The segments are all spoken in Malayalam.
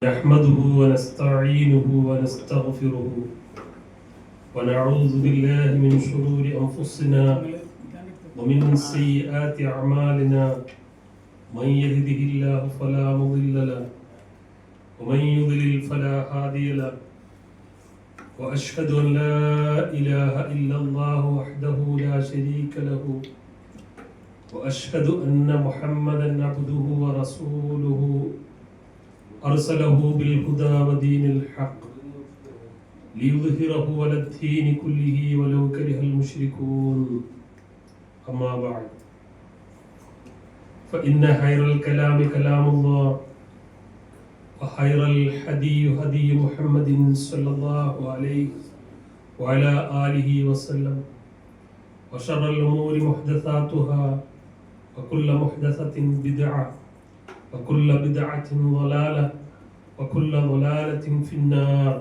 نحمده ونستعينه ونستغفره ونعوذ بالله من شرور أنفسنا ومن سيئات أعمالنا من يهده الله فلا مضل له ومن يضلل فلا هادي له وأشهد أن لا إله إلا الله وحده لا شريك له وأشهد أن محمدا عبده ورسوله أرسله بالهدى ودين الحق ليظهره على الدين كله ولو كره المشركون أما بعد فإن خير الكلام كلام الله وخير الهدي هدي محمد صلى الله عليه وعلى آله وسلم وشر الأمور محدثاتها وكل محدثة بدعة وكل بدعة ضلالة وكل ضلالة في النار.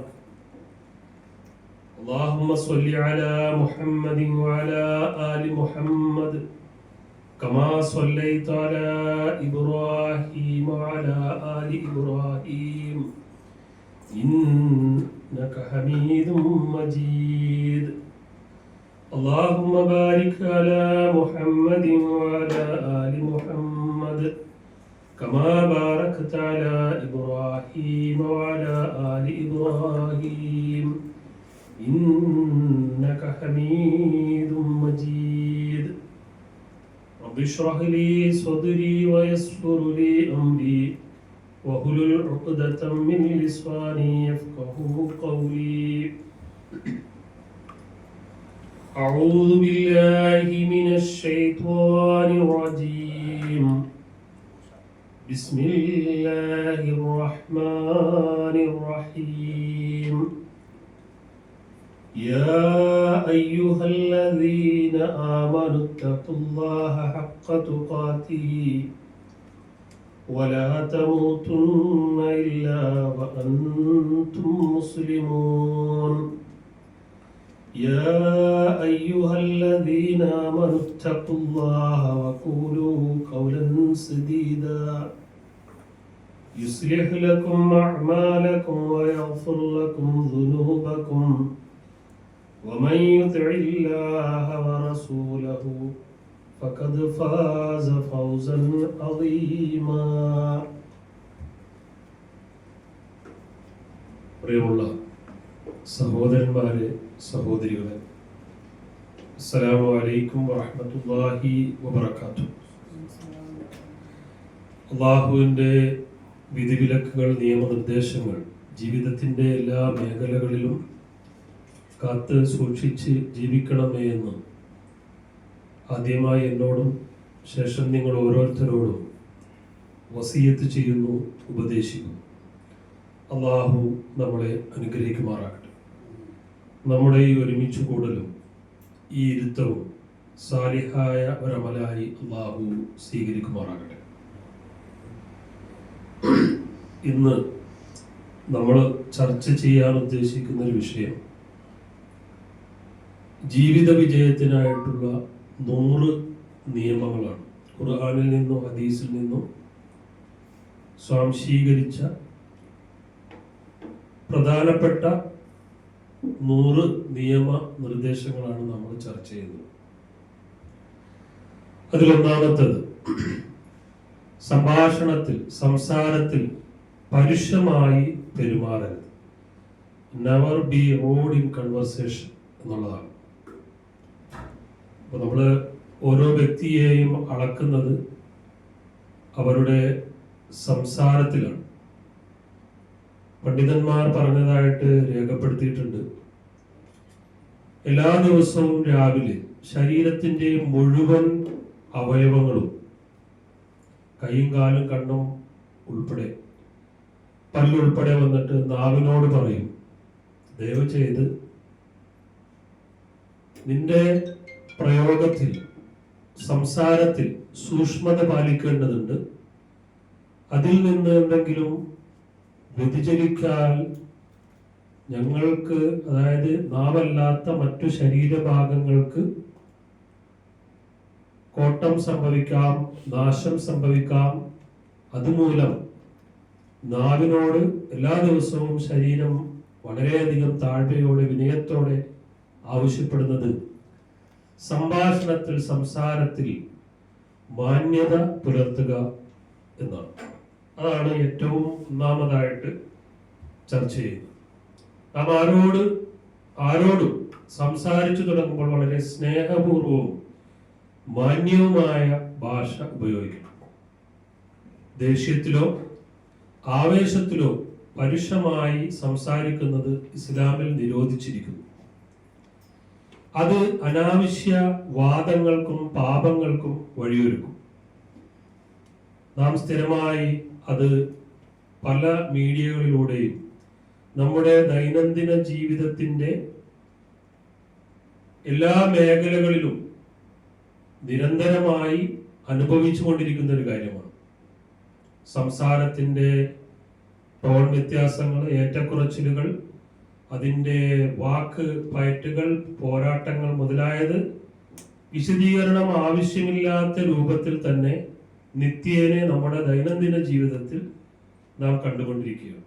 اللهم صل على محمد وعلى آل محمد كما صليت على إبراهيم وعلى آل إبراهيم إنك حميد مجيد. اللهم بارك على محمد وعلى آل محمد كما باركت على إبراهيم وعلى آل إبراهيم إنك حميد مجيد. رب اشرح لي صدري ويسر لي أمري واحلل عقدة من لساني يفقهوا قولي. أعوذ بالله من الشيطان الرجيم. بسم الله الرحمن الرحيم. يا أيها الذين آمنوا اتقوا الله حق تقاته ولا تموتن إلا وأنتم مسلمون. يا أيها الذين آمنوا اتقوا الله وقولوا قولا سديدا يصلح لكم أعمالكم ويغفر لكم ذنوبكم ومن يطع الله ورسوله فقد فاز فوزا عظيما. പ്രിയമുള്ള സഹോദരന്മാരെ, സഹോദരികളെ, അസ്സലാമു അലൈക്കും വറഹ്മത്തുള്ളാഹി വബറകാതുഹു. അല്ലാഹുവിൻ്റെ വിധിവിലക്കുകൾ, നിയമനിർദ്ദേശങ്ങൾ ജീവിതത്തിൻ്റെ എല്ലാ മേഖലകളിലും കാത്ത് സൂക്ഷിച്ച് ജീവിക്കണമേ എന്ന് ആദ്യമായി എന്നോടും ശേഷം നിങ്ങൾ ഓരോരുത്തരോടും വസിയത്ത് ചെയ്യുന്നു, ഉപദേശിക്കുന്നു. അല്ലാഹു നമ്മളെ അനുഗ്രഹിക്കുമാറാകട്ടെ. നമ്മുടെ ഈ ഒരുമിച്ച് കൂടലും ഈ ഇരുത്തവും സാലിഹായ ഒരമലായി അല്ലാഹു സ്വീകരിക്കുമാറാകട്ടെ. ഇന്ന് നമ്മൾ ചർച്ച ചെയ്യാൻ ഉദ്ദേശിക്കുന്ന ഒരു വിഷയം ജീവിത വിജയത്തിനായിട്ടുള്ള 100 നിയമങ്ങളാണ്. ഖുർആനിൽ നിന്നും ഹദീസിൽ നിന്നും സ്വാംശീകരിച്ച പ്രധാനപ്പെട്ട 100 നിയമ നിർദ്ദേശങ്ങളാണ് നമ്മൾ ചർച്ച ചെയ്യുന്നത്. അതിലൊന്നാമത്തത്, സംസാരത്തിൽ പരുഷമായി പെരുമാറരുത്. Never be rude in conversation എന്നുള്ളതാണ്. അപ്പോൾ നമ്മൾ ഓരോ വ്യക്തിയെയും അളക്കുന്നത് അവരുടെ സംസാരത്തിലാണ്. പണ്ഡിതന്മാർ പറഞ്ഞതായിട്ട് രേഖപ്പെടുത്തിയിട്ടുണ്ട്, എല്ലാ ദിവസവും രാവിലെ ശരീരത്തിൻ്റെ മുഴുവൻ അവയവങ്ങളും, കൈയും കാലും കണ്ണും ഉൾപ്പെടെ, പല്ലുൾപ്പെടെ വന്നിട്ട് നാവിനോട് പറയും, ദയവ് ചെയ്ത് നിന്റെ പ്രയോഗത്തിൽ, സംസാരത്തിൽ സൂക്ഷ്മത പാലിക്കേണ്ടതുണ്ട്. അതിൽ നിന്ന് എന്തെങ്കിലും വ്യതിചലിക്കാൻ ഞങ്ങൾക്ക്, അതായത് നാവല്ലാത്ത മറ്റു ശരീരഭാഗങ്ങൾക്ക് കോട്ടം സംഭവിക്കാം, നാശം സംഭവിക്കാം. അതുമൂലം നാവിനോട് എല്ലാ ദിവസവും ശരീരം വളരെയധികം താഴ്മയോടെ വിനയത്തോടെ ആവശ്യപ്പെടുന്നത് സംഭാഷണത്തിൽ സംസാരത്തിൽ മാന്യത പുലർത്തുക എന്നാണ്. അതാണ് ഏറ്റവും ഒന്നാമതായിട്ട് ചർച്ച ചെയ്യുന്നത്. നാം ആരോടും സംസാരിച്ചു തുടങ്ങുമ്പോൾ വളരെ സ്നേഹപൂർവവും മാന്യവുമായ ഭാഷ ഉപയോഗിക്കണം. ദേഷ്യത്തിലോ ആവേശത്തിലോ പരുഷമായി സംസാരിക്കുന്നത് ഇസ്ലാമിൽ നിരോധിച്ചിരിക്കുന്നു. അത് അനാവശ്യ വാദങ്ങൾക്കും പാപങ്ങൾക്കും വഴിയൊരുക്കും. നാം സ്ഥിരമായി അത് പല മീഡിയകളിലൂടെയും നമ്മുടെ ദൈനംദിന ജീവിതത്തിൻ്റെ എല്ലാ മേഖലകളിലും നിരന്തരമായി അനുഭവിച്ചു കൊണ്ടിരിക്കുന്ന ഒരു കാര്യമാണ്. സംസാരത്തിൻ്റെ ടോൺ വ്യത്യാസങ്ങൾ, ഏറ്റക്കുറച്ചിലുകൾ, അതിൻ്റെ വാക്ക് പയറ്റുകൾ, പോരാട്ടങ്ങൾ മുതലായത് വിശദീകരണം ആവശ്യമില്ലാത്ത രൂപത്തിൽ തന്നെ നിത്യേനെ നമ്മുടെ ദൈനംദിന ജീവിതത്തിൽ നാം കണ്ടുകൊണ്ടിരിക്കുകയാണ്.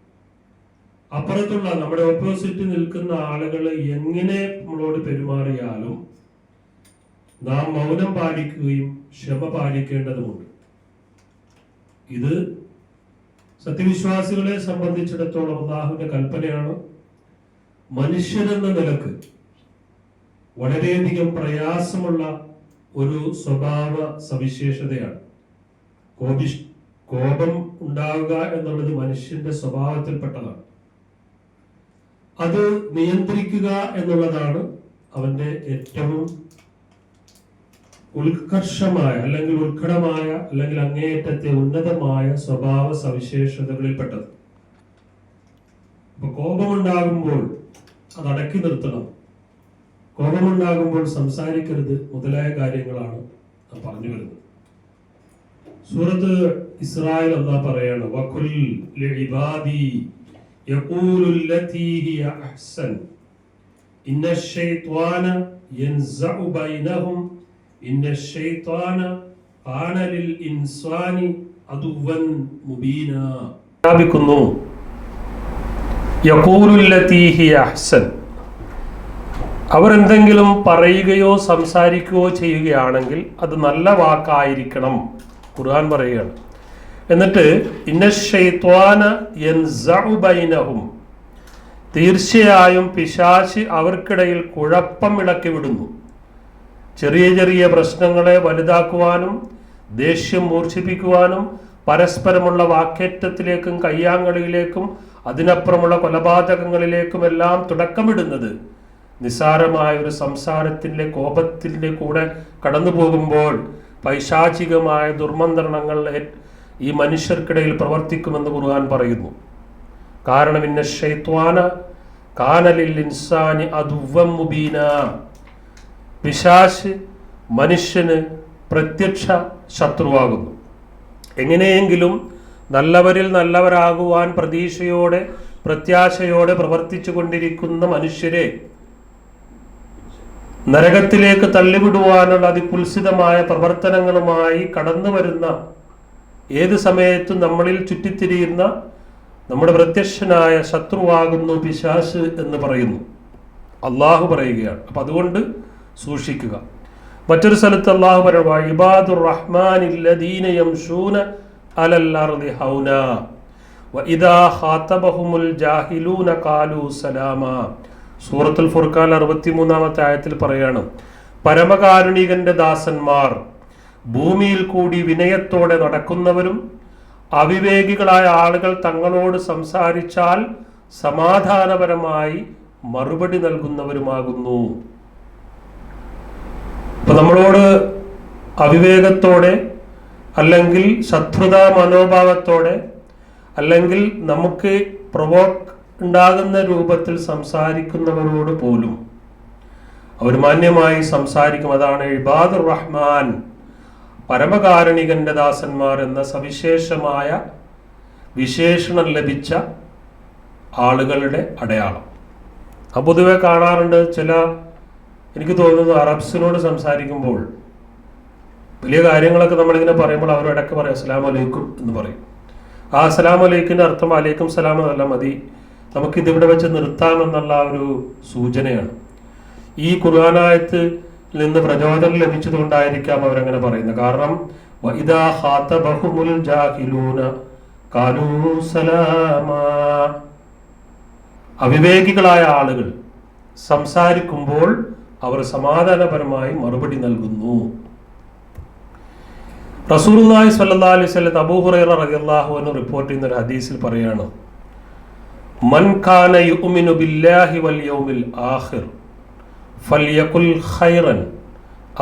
അപ്പുറത്തുള്ള നമ്മുടെ ഓപ്പോസിറ്റ് നിൽക്കുന്ന ആളുകൾ എങ്ങനെ നമ്മളോട് പെരുമാറിയാലും നാം മൗനം പാലിക്കുകയും ക്ഷമ പാലിക്കേണ്ടതുമുണ്ട്. ഇത് സത്യവിശ്വാസികളെ സംബന്ധിച്ചിടത്തോളം അല്ലാഹുവിന്റെ കൽപ്പനയാണ്. മനുഷ്യനെന്ന നിലക്ക് വളരെയധികം പ്രയാസമുള്ള ഒരു സ്വഭാവ സവിശേഷതയാണ് കോപം ഉണ്ടാവുക എന്നുള്ളത്. മനുഷ്യന്റെ സ്വഭാവത്തിൽപ്പെട്ടതാണ്. അത് നിയന്ത്രിക്കുക എന്നുള്ളതാണ് അവന്റെ ഏറ്റവും ഉത്കർഷമായ അല്ലെങ്കിൽ ഉത്കടമായ അല്ലെങ്കിൽ അങ്ങേയറ്റത്തെ ഉന്നതമായ സ്വഭാവ സവിശേഷതകളിൽപ്പെട്ടത്. അപ്പൊ കോപമുണ്ടാകുമ്പോൾ അത് അടക്കി നിർത്തണം, കോപമുണ്ടാകുമ്പോൾ സംസാരിക്കരുത് മുതലായ കാര്യങ്ങളാണ് പറഞ്ഞു വരുന്നത്. സൂറത്ത് ഇസ്രായേൽ അല്ലാഹ് പറയാണ്, വഖുൽ ലിഇബാദി യഖൂലു ലതി ഹിയ അഹ്സൻ ഇന്നശ്ശൈത്വാന യൻസഉ ബൈനഹും ഇന്നശ്ശൈത്വാന ഖാന ലിൽ ഇൻസാനി അദുവൻ മുബീനാ. യഖൂലു ലതി ഹിയ അഹ്സൻ. അവർ എന്തെങ്കിലും പറയുകയോ സംസാരിക്കുകയോ ചെയ്യുകയാണെങ്കിൽ അത് നല്ല വാക്കായിരിക്കണം, ഖുർആൻ പറയുകയാണ്. എന്നിട്ട് ഇന്നശ്ശൈത്വാന യൻസഉ ബൈനഹും, തീർച്ചയായും പിശാച് അവർക്കിടയിൽ കുഴപ്പം ഇളക്കി വിടുന്നു. ചെറിയ ചെറിയ പ്രശ്നങ്ങളെ വലുതാക്കുവാനും ദേഷ്യം മൂർച്ഛിപ്പിക്കുവാനും പരസ്പരമുള്ള വാക്കേറ്റത്തിലേക്കും കയ്യാങ്കളിയിലേക്കും അതിനപ്പുറമുള്ള കൊലപാതകങ്ങളിലേക്കുമെല്ലാം തുടക്കമിടുന്നത് നിസ്സാരമായ ഒരു സംസാരത്തിൻ്റെ കോപത്തിൻ്റെ കൂടെ കടന്നു പോകുമ്പോൾ പൈശാചികമായ ദുർമന്ത്രണങ്ങൾ ഈ മനുഷ്യർക്കിടയിൽ പ്രവർത്തിക്കുമെന്ന് ഖുർആൻ പറയുന്നു. കാരണം ഇന്നശ്ശൈത്വാന കാന ലിൽ ഇൻസാനി അദുവ്വൻ മുബീനാ. പിശാച് മനുഷ്യന് പ്രത്യക്ഷ ശത്രുവാകുന്നു. എങ്ങനെയെങ്കിലും നല്ലവരിൽ നല്ലവരാകുവാൻ പ്രതീക്ഷയോടെ പ്രത്യാശയോടെ പ്രവർത്തിച്ചു കൊണ്ടിരിക്കുന്ന മനുഷ്യരെ നരകത്തിലേക്ക് തള്ളിവിടുവാനുള്ള അതികുൽസിതമായ പ്രവർത്തനങ്ങളുമായി കടന്നു വരുന്ന ഏത് സമയത്തും നമ്മളിൽ ചുറ്റിത്തിരിയുന്ന നമ്മുടെ പ്രത്യക്ഷനായ ശത്രുവാകുന്നു പിശാച് എന്ന് പറയുന്നു, അള്ളാഹു പറയുകയാണ്. അപ്പം അതുകൊണ്ട് സൂക്ഷിക്കുക. മറ്റൊരു സ്ഥലത്ത് അള്ളാഹു പറയുക, ഇബാദുർ റഹ്മാനില്ലദീന യംശൂന അലൽ അർളി ഹൗനാ വഇദാ ഖാതബഹുമുൽ ജാഹിലൂന ഖാലൂ സലാമാ. സൂറത്തുൽ ഫുർഖാൻ 63-ാമത്തെ ആയത്തിൽ പറയാണ്, പരമകാരുണികന്റെ ദാസന്മാർ ഭൂമിയിൽ കൂടി വിനയത്തോടെ നടക്കുന്നവരും അവിവേകികളായ ആളുകൾ തങ്ങളോട് സംസാരിച്ചാൽ സമാധാനപരമായി മറുപടി നൽകുന്നവരുമാകുന്നു. ഇപ്പൊ നമ്മളോട് അവിവേകത്തോടെ അല്ലെങ്കിൽ ശത്രുതാ മനോഭാവത്തോടെ അല്ലെങ്കിൽ നമുക്ക് ഉണ്ടാകുന്ന രൂപത്തിൽ സംസാരിക്കുന്നവരോട് പോലും അവർ മാന്യമായി സംസാരിക്കും. അതാണ് ഇബാദുർ റഹ്മാൻ, പരമകാരുണികന്റെ ദാസന്മാർ എന്ന സവിശേഷമായ വിശേഷണം ലഭിച്ച ആളുകളുടെ അടയാളം. പൊതുവെ കാണാറുണ്ട്. എനിക്ക് തോന്നുന്നു അറബ്സിനോട് സംസാരിക്കുമ്പോൾ വലിയ കാര്യങ്ങളൊക്കെ നമ്മളിങ്ങനെ പറയുമ്പോൾ അവരിടയ്ക്ക് പറയും അസ്സലാമു അലൈക്കും എന്ന് പറയും. ആ അസ്സലാമു അലൈക്കിൻ്റെ അർത്ഥം അലൈക്കും സലാം എന്നല്ല മതി, നമുക്കിതിവിടെ വെച്ച് നിർത്താമെന്നുള്ള ഒരു സൂചനയാണ്. ഈ ഖുർആനായത്ത് നിന്ന് പ്രചോദനം ലഭിച്ചതുകൊണ്ടായിരിക്കാം അവരങ്ങനെ പറയുന്നത്. കാരണം വഇദാ ഖാതബഹുമുൽ ജാഹിലൂന ഖാലൂ സലാമാ, അവിവേകികളായ ആളുകൾ സംസാരിക്കുമ്പോൾ അവർ സമാധാനപരമായി മറുപടി നൽകുന്നു. റസൂലുള്ളാഹി സ്വല്ലല്ലാഹു അലൈഹി വസല്ലം അബൂ ഹുറൈറ റളിയല്ലാഹു അൻഹു റിപ്പോർട്ട് ചെയ്യുന്ന ഒരു ഹദീസിൽ പറയാണ്, മൻ കാന യുഅ്മിനു ബില്ലാഹി വൽ യൗമിൽ ആഖിർ ഫൽയഖുൽ ഖൈറൻ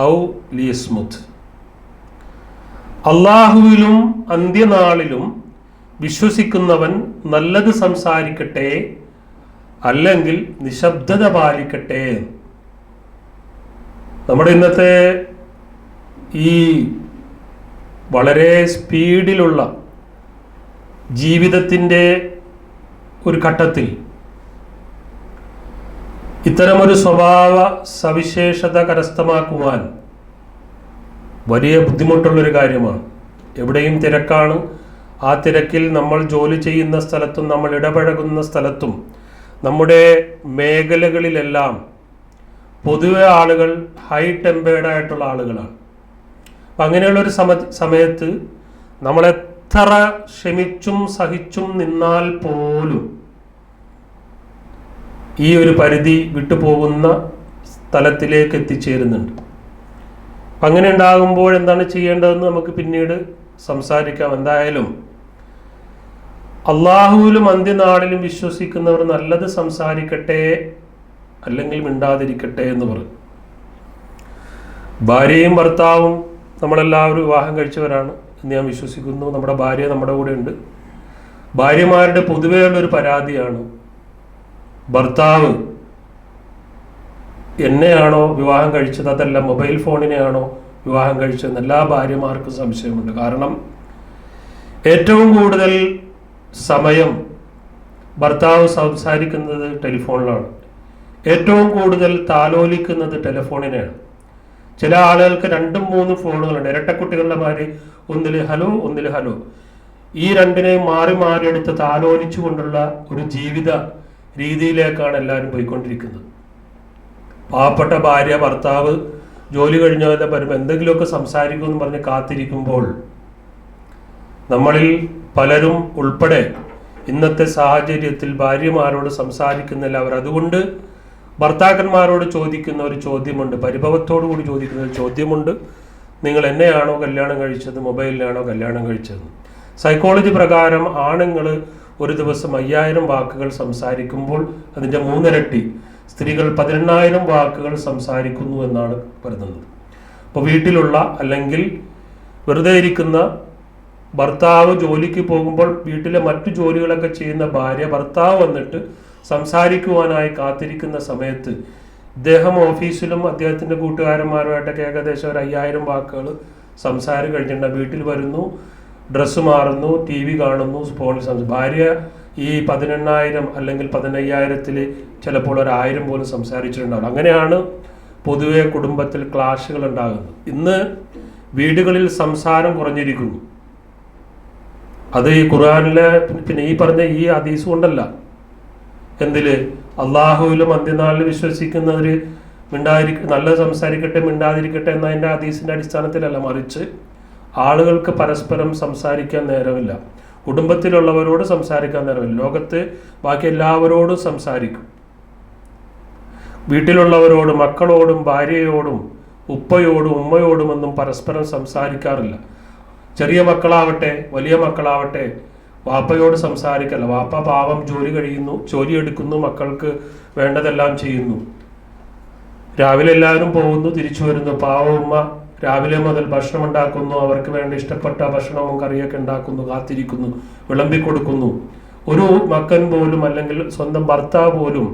ഔ ലിയസ്മുത്. അല്ലാഹുവിലും അന്ത്യനാളിലും വിശ്വസിക്കുന്നവൻ നല്ലത് സംസാരിക്കട്ടെ, അല്ലെങ്കിൽ നിശബ്ദത പാലിക്കട്ടെ. നമ്മുടെ ഇന്നത്തെ ഈ വളരെ സ്പീഡിലുള്ള ജീവിതത്തിൻ്റെ ഒരു ഘട്ടത്തിൽ ഇത്തരമൊരു സ്വഭാവ സവിശേഷത കരസ്ഥമാക്കുവാൻ വലിയ ബുദ്ധിമുട്ടുള്ളൊരു കാര്യമാണ്. എവിടെയും തിരക്കാണ്. ആ തിരക്കിൽ നമ്മൾ ജോലി ചെയ്യുന്ന സ്ഥലത്തും നമ്മൾ ഇടപഴകുന്ന സ്ഥലത്തും നമ്മുടെ മേഖലകളിലെല്ലാം പൊതുവെ ആളുകൾ ഹൈ ടെമ്പേർഡ് ആയിട്ടുള്ള ആളുകളാണ്. അപ്പം അങ്ങനെയുള്ളൊരു സമയത്ത് നമ്മളെത്ര ക്ഷമിച്ചും സഹിച്ചും നിന്നാൽ പോലും ഈ ഒരു പരിധി വിട്ടുപോകുന്ന സ്ഥലത്തിലേക്ക് എത്തിച്ചേരുന്നുണ്ട്. അപ്പം അങ്ങനെ ഉണ്ടാകുമ്പോൾ എന്താണ് ചെയ്യേണ്ടതെന്ന് നമുക്ക് പിന്നീട് സംസാരിക്കാം. എന്തായാലും അള്ളാഹുവിലും അന്ത്യനാളിലും വിശ്വസിക്കുന്നവർ നല്ലത് സംസാരിക്കട്ടെ, അല്ലെങ്കിൽ മിണ്ടാതിരിക്കട്ടെ എന്ന് പറയും. ഭാര്യയും ഭർത്താവും നമ്മളെല്ലാവരും വിവാഹം കഴിച്ചവരാണ് എന്ന് ഞാൻ വിശ്വസിക്കുന്നു. നമ്മുടെ ഭാര്യ നമ്മുടെ കൂടെ ഉണ്ട്. ഭാര്യമാരുടെ പൊതുവെയുള്ളൊരു പരാതിയാണ്, ഭർത്താവ് എന്നെയാണോ വിവാഹം കഴിച്ചത്, അതല്ല മൊബൈൽ ഫോണിനെയാണോ വിവാഹം കഴിച്ചതെന്ന് എല്ലാ ഭാര്യമാർക്കും സംശയമുണ്ട്. കാരണം ഏറ്റവും കൂടുതൽ സമയം ഭർത്താവ് സംസാരിക്കുന്നത് ടെലിഫോണിലാണ്, ഏറ്റവും കൂടുതൽ താലോലിക്കുന്നത് ടെലിഫോണിനെയാണ്. ചില ആളുകൾക്ക് 2-3 ഫോണുകളുണ്ട്. ഇരട്ടക്കുട്ടികളുടെ മാതിരി ഒന്നിൽ ഹലോ ഒന്നിൽ ഹലോ, ഈ രണ്ടിനെയും മാറി മാറി എടുത്ത് താലോലിച്ചു കൊണ്ടുള്ള ഒരു ജീവിത രീതിയിലേക്കാണ് എല്ലാവരും പോയിക്കൊണ്ടിരിക്കുന്നത്. പാവപ്പെട്ട ഭാര്യ ഭർത്താവ് ജോലി കഴിഞ്ഞവരുടെ വരുമ്പോൾ എന്തെങ്കിലുമൊക്കെ സംസാരിക്കുമെന്ന് പറഞ്ഞ് കാത്തിരിക്കുമ്പോൾ നമ്മളിൽ പലരും ഉൾപ്പെടെ ഇന്നത്തെ സാഹചര്യത്തിൽ ഭാര്യമാരോട് സംസാരിക്കുന്നില്ല. അവർ അതുകൊണ്ട് ഭർത്താക്കന്മാരോട് ചോദിക്കുന്ന ഒരു ചോദ്യമുണ്ട്, പരിഭവത്തോടു കൂടി ചോദിക്കുന്ന ഒരു ചോദ്യമുണ്ട്, നിങ്ങൾ എന്നെയാണോ കല്യാണം കഴിച്ചത്, മൊബൈലിലാണോ കല്യാണം കഴിച്ചത്? സൈക്കോളജി പ്രകാരം ആണുങ്ങൾ ഒരു ദിവസം 5000 വാക്കുകൾ സംസാരിക്കുമ്പോൾ അതിൻ്റെ 3 ഇരട്ടി സ്ത്രീകൾ 18,000 വാക്കുകൾ സംസാരിക്കുന്നു എന്നാണ് പറയുന്നത്. അപ്പോൾ വീട്ടിലുള്ള അല്ലെങ്കിൽ വെറുതെ ഇരിക്കുന്ന ഭർത്താവ് ജോലിക്ക് പോകുമ്പോൾ വീട്ടിലെ മറ്റു ജോലികളൊക്കെ ചെയ്യുന്ന ഭാര്യ ഭർത്താവ് വന്നിട്ട് സംസാരിക്കുവാനായി കാത്തിരിക്കുന്ന സമയത്ത് ഇദ്ദേഹം ഓഫീസിലും അദ്ദേഹത്തിൻ്റെ കൂട്ടുകാരന്മാരുമായിട്ടൊക്കെ ഏകദേശം ഒരു 5000 വാക്കുകൾ സംസാരം കഴിഞ്ഞിട്ടുണ്ട്. വീട്ടിൽ വരുന്നു, ഡ്രസ്സ് മാറുന്നു, TV കാണുന്നു, ഫോണിൽ ഭാര്യ ഈ 18,000 അല്ലെങ്കിൽ 15,000 ചിലപ്പോൾ ഒരു 1000 പോലും സംസാരിച്ചിട്ടുണ്ടാവും. അങ്ങനെയാണ് പൊതുവെ കുടുംബത്തിൽ ക്ലാഷുകൾ ഉണ്ടാകുന്നത്. ഇന്ന് വീടുകളിൽ സംസാരം കുറഞ്ഞിരിക്കുന്നു. അത് ഈ ഖുർആനിലെ പിന്നെ ഈ പറഞ്ഞ ഈ ഹദീസ് കൊണ്ടല്ല. എന്തില് അള്ളാഹുവിലും അന്ത്യനാളിൽ വിശ്വസിക്കുന്നവർ നല്ലത് സംസാരിക്കട്ടെ മിണ്ടാതിരിക്കട്ടെ എന്നതിൻ്റെ ഹദീസിൻ്റെ അടിസ്ഥാനത്തിലല്ല, മറിച്ച് ആളുകൾക്ക് പരസ്പരം സംസാരിക്കാൻ നേരമില്ല, കുടുംബത്തിലുള്ളവരോട് സംസാരിക്കാൻ നേരമില്ല. ലോകത്ത് ബാക്കി എല്ലാവരോടും സംസാരിക്കും. വീട്ടിലുള്ളവരോട്, മക്കളോടും ഭാര്യയോടും ഉപ്പയോടും ഉമ്മയോടുമൊന്നും പരസ്പരം സംസാരിക്കാറില്ല. ചെറിയ മക്കളാവട്ടെ വലിയ മക്കളാവട്ടെ വാപ്പയോട് സംസാരിക്കല്ല. വാപ്പ പാവം ജോലി കഴിയുന്നു, ജോലി എടുക്കുന്നു, മക്കൾക്ക് വേണ്ടതെല്ലാം ചെയ്യുന്നു. രാവിലെ എല്ലാവരും പോകുന്നു, തിരിച്ചു വരുന്നു. പാവ ഉമ്മ രാവിലെ മുതൽ ഭക്ഷണം ഉണ്ടാക്കുന്നു, അവർക്ക് വേണ്ട ഇഷ്ടപ്പെട്ട ഭക്ഷണവും കറിയൊക്കെ ഉണ്ടാക്കുന്നു, കാത്തിരിക്കുന്നു, വിളമ്പിക്കൊടുക്കുന്നു. ഒരു മക്കൻ പോലും അല്ലെങ്കിൽ സ്വന്തം ഭർത്താവ് പോലും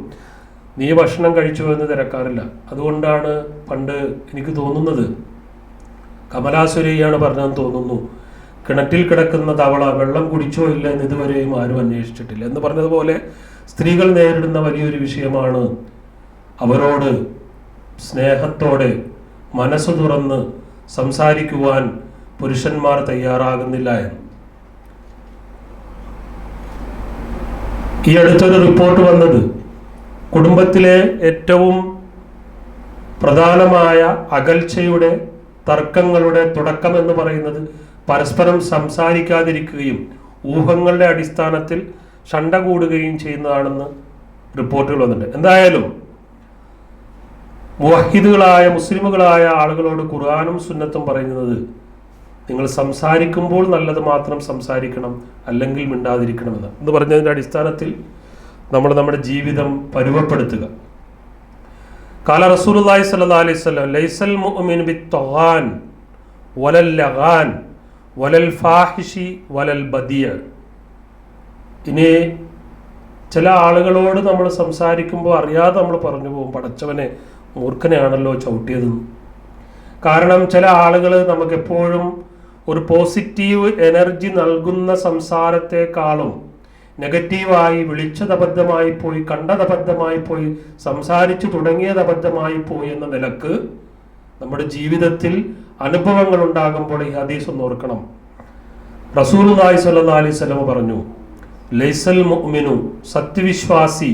നീ ഭക്ഷണം കഴിച്ചു എന്ന് തിരക്കാറില്ല. അതുകൊണ്ടാണ് പണ്ട് എനിക്ക് തോന്നുന്നത് കമലാസുരയ്യാണ് പറഞ്ഞതെന്ന് തോന്നുന്നു, കിണറ്റിൽ കിടക്കുന്ന തവള വെള്ളം കുടിച്ചോ ഇല്ല എന്ന് ഇതുവരെയും ആരും അന്വേഷിച്ചിട്ടില്ല എന്ന് പറഞ്ഞതുപോലെ സ്ത്രീകൾ നേരിടുന്ന വലിയൊരു വിഷയമാണ്. അവരോട് സ്നേഹത്തോടെ മനസ്സ് തുറന്ന് സംസാരിക്കുവാൻ പുരുഷന്മാർ തയ്യാറാകുന്നില്ല എന്ന്. ഈ അടുത്തൊരു റിപ്പോർട്ട് വന്നത് കുടുംബത്തിലെ ഏറ്റവും പ്രധാനമായ അകൽച്ചയുടെ തർക്കങ്ങളുടെ തുടക്കം എന്ന് പറയുന്നത് പരസ്പരം സംസാരിക്കാതിരിക്കുകയും ഊഹങ്ങളുടെ അടിസ്ഥാനത്തിൽ ശണ്ട കൂടുകയും ചെയ്യുന്നതാണെന്ന് റിപ്പോർട്ടുകൾ വന്നിട്ടുണ്ട്. എന്തായാലും മുവഹിദുകളായ മുസ്ലിമുകളായ ആളുകളോട് ഖുർആനും സുന്നത്തും പറയുന്നത് നിങ്ങൾ സംസാരിക്കുമ്പോൾ നല്ലത് മാത്രം സംസാരിക്കണം, അല്ലെങ്കിൽ മിണ്ടാതിരിക്കണമെന്ന് എന്ന് പറഞ്ഞതിൻ്റെ അടിസ്ഥാനത്തിൽ നമ്മൾ നമ്മുടെ ജീവിതം പരുവപ്പെടുത്തുക. കാല റസൂലുള്ളാഹി സ്വല്ലല്ലാഹു അലൈഹി വസല്ലം ലൈസൽ മുഅ്മിനു ബിത്തഗാൻ വലൽ ലഗാൻ വലൽ ഫാഹിഷി വലൽ ബദിയ. ഇനി ചില ആളുകളോട് നമ്മൾ സംസാരിക്കുമ്പോൾ അറിയാതെ നമ്മൾ പറഞ്ഞു പോകും, പടച്ചവനെ മൂർഖനെയാണല്ലോ ചവിട്ടിയതെന്ന്. കാരണം ചില ആളുകൾ നമുക്കെപ്പോഴും ഒരു പോസിറ്റീവ് എനർജി നൽകുന്ന സംസാരത്തെക്കാളും നെഗറ്റീവായി വിളിച്ചതബദ്ധമായി പോയി, കണ്ടതബദ്ധമായി പോയി, സംസാരിച്ചു തുടങ്ങിയത് അബദ്ധമായി പോയി എന്ന നിലക്ക് നമ്മുടെ ജീവിതത്തിൽ അനുഭവങ്ങൾ ഉണ്ടാകുമ്പോൾ ഈ ഹദീസ് ഒന്ന് ഓർക്കണം. റസൂലുള്ളാഹി സ്വല്ലല്ലാഹു അലൈഹി വസല്ലം പറഞ്ഞു, ലൈസൽ മുഅ്മിനു സത്യവിശ്വാസി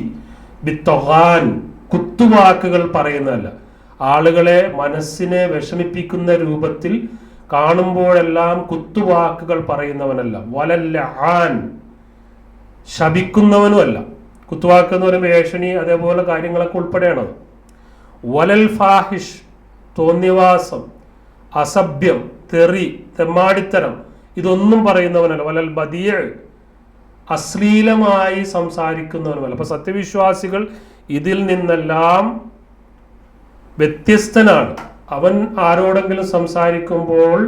ബിത്തഗാൻ, കുത്തുവാക്കുകൾ പറയുന്നതല്ല, ആളുകളെ മനസ്സിനെ വിഷമിപ്പിക്കുന്ന രൂപത്തിൽ കാണുമ്പോഴെല്ലാം കുത്തുവാക്കുകൾ പറയുന്നവനല്ല, വലൽ ലആൻ, ശപിക്കുന്നവനുമല്ല. കുത്തുവാക്ക് എന്ന് പറയുമ്പോൾ ഏഷണി അതേപോലെ കാര്യങ്ങളൊക്കെ ഉൾപ്പെടെയാണ്. വലൽ ഫാഹിഷ്, തോന്നിവാസം, അസഭ്യം, തെറി, തെമ്മാടിത്തരം, ഇതൊന്നും പറയുന്നവനല്ല. വലൽ ബദിയ, അശ്ലീലമായി സംസാരിക്കുന്നവനുമല്ല. അപ്പൊ സത്യവിശ്വാസികൾ ഇതിൽ നിന്നെല്ലാം വ്യത്യസ്തനാണ്. അവൻ ആരോടെങ്കിലും സംസാരിക്കുമ്പോൾ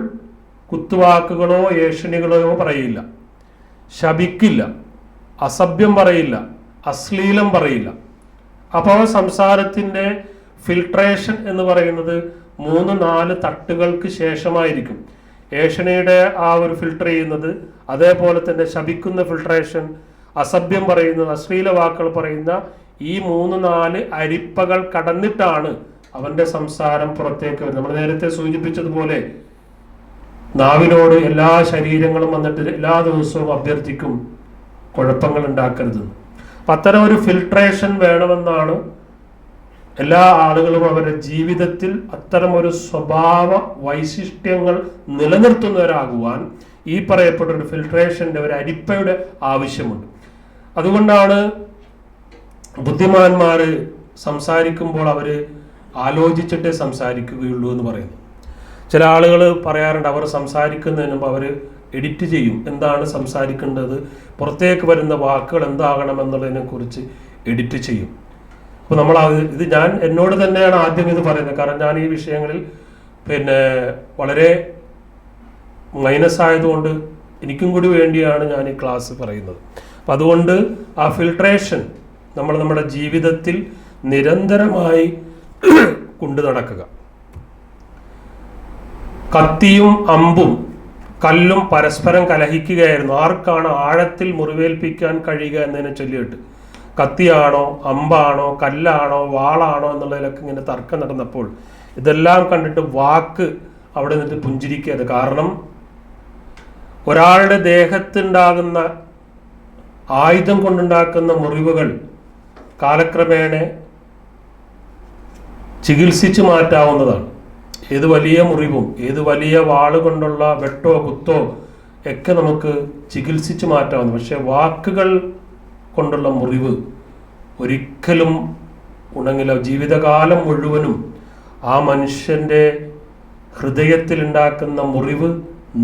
കുത്തുവാക്കുകളോ ഏഷണികളോ പറയില്ല, ശപിക്കില്ല, അസഭ്യം പറയില്ല, അശ്ലീലം പറയില്ല. അപ്പോൾ സംസാരത്തിൻ്റെ ഫിൽട്രേഷൻ എന്ന് പറയുന്നത് 3-4 തട്ടുകൾക്ക് ശേഷമായിരിക്കും. ഏഷണിയുടെ ആ ഒരു ഫിൽട്ടർ ചെയ്യുന്നത്, അതേപോലെ തന്നെ ശപിക്കുന്ന ഫിൽട്രേഷൻ, അസഭ്യം പറയുന്നത്, അശ്ലീല വാക്കുകൾ പറയുന്ന ഈ 3-4 അരിപ്പകൾ കടന്നിട്ടാണ് അവന്റെ സംസാരം പുറത്തേക്ക് വരുന്നത്. നമ്മൾ നേരത്തെ സൂചിപ്പിച്ചതുപോലെ നാവിനോട് എല്ലാ ശരീരങ്ങളും വന്നിട്ട് എല്ലാ ദിവസവും അഭ്യർത്ഥിക്കും കുഴപ്പങ്ങൾ ഉണ്ടാക്കരുത്. അപ്പം അത്തരം ഒരു ഫിൽട്രേഷൻ വേണമെന്നാണ് എല്ലാ ആളുകളും അവരുടെ ജീവിതത്തിൽ അത്തരം ഒരു സ്വഭാവ വൈശിഷ്ട്യങ്ങൾ നിലനിർത്തുന്നവരാകുവാൻ ഈ പറയപ്പെട്ട ഒരു ഫിൽട്രേഷൻ്റെ ഒരു അരിപ്പയുടെ ആവശ്യമുണ്ട്. അതുകൊണ്ടാണ് ബുദ്ധിമാന്മാർ സംസാരിക്കുമ്പോൾ അവർ ആലോചിച്ചിട്ടേ സംസാരിക്കുകയുള്ളൂ എന്ന് പറയുന്നു. ചില ആളുകൾ പറയാറുണ്ട്, അവർ സംസാരിക്കുന്നതിന് മുമ്പ് അവർ എഡിറ്റ് ചെയ്യും, എന്താണ് സംസാരിക്കേണ്ടത്, പുറത്തേക്ക് വരുന്ന വാക്കുകൾ എന്താകണമെന്നുള്ളതിനെ കുറിച്ച് എഡിറ്റ് ചെയ്യും. അപ്പോൾ നമ്മൾ ഇത് ഞാൻ എന്നോട് തന്നെയാണ് ആദ്യം ഇത് പറയുന്നത്. കാരണം ഞാൻ ഈ വിഷയങ്ങളിൽ വളരെ മൈനസ് ആയതുകൊണ്ട് എനിക്കും കൂടി വേണ്ടിയാണ് ഞാൻ ഈ ക്ലാസ് പറയുന്നത്. അപ്പം അതുകൊണ്ട് ആ ഫിൽട്രേഷൻ നമ്മൾ നമ്മുടെ ജീവിതത്തിൽ നിരന്തരമായി കൊണ്ടു നടക്കുക. കത്തിയും അമ്പും കല്ലും പരസ്പരം കലഹിക്കുകയായിരുന്നു. ആർക്കാണ് ആഴത്തിൽ മുറിവേൽപ്പിക്കാൻ കഴിയുക എന്നതിനെ ചൊല്ലിയിട്ട്, കത്തിയാണോ അമ്പാണോ കല്ലാണോ വാളാണോ എന്നുള്ളതിലൊക്കെ ഇങ്ങനെ തർക്കം നടന്നപ്പോൾ ഇതെല്ലാം കണ്ടിട്ട് വാക്ക് അവിടെ നിന്നിട്ട് പുഞ്ചിരിക്കരുത്. കാരണം ഒരാളുടെ ദേഹത്തുണ്ടാകുന്ന ആയുധം കൊണ്ടുണ്ടാക്കുന്ന മുറിവുകൾ കാലക്രമേണ ചികിത്സിച്ച് മാറ്റാവുന്നതാണ്. ഏത് വലിയ മുറിവും ഏത് വലിയ വാളുകൊണ്ടുള്ള വെട്ടോ കുത്തോ ഒക്കെ നമുക്ക് ചികിത്സിച്ച് മാറ്റാവുന്നു. പക്ഷെ വാക്കുകൾ കൊണ്ടുള്ള മുറിവ് ഒരിക്കലും ഉണങ്ങില്ല. ജീവിതകാലം മുഴുവനും ആ മനുഷ്യൻ്റെ ഹൃദയത്തിൽ ഉണ്ടാക്കുന്ന മുറിവ്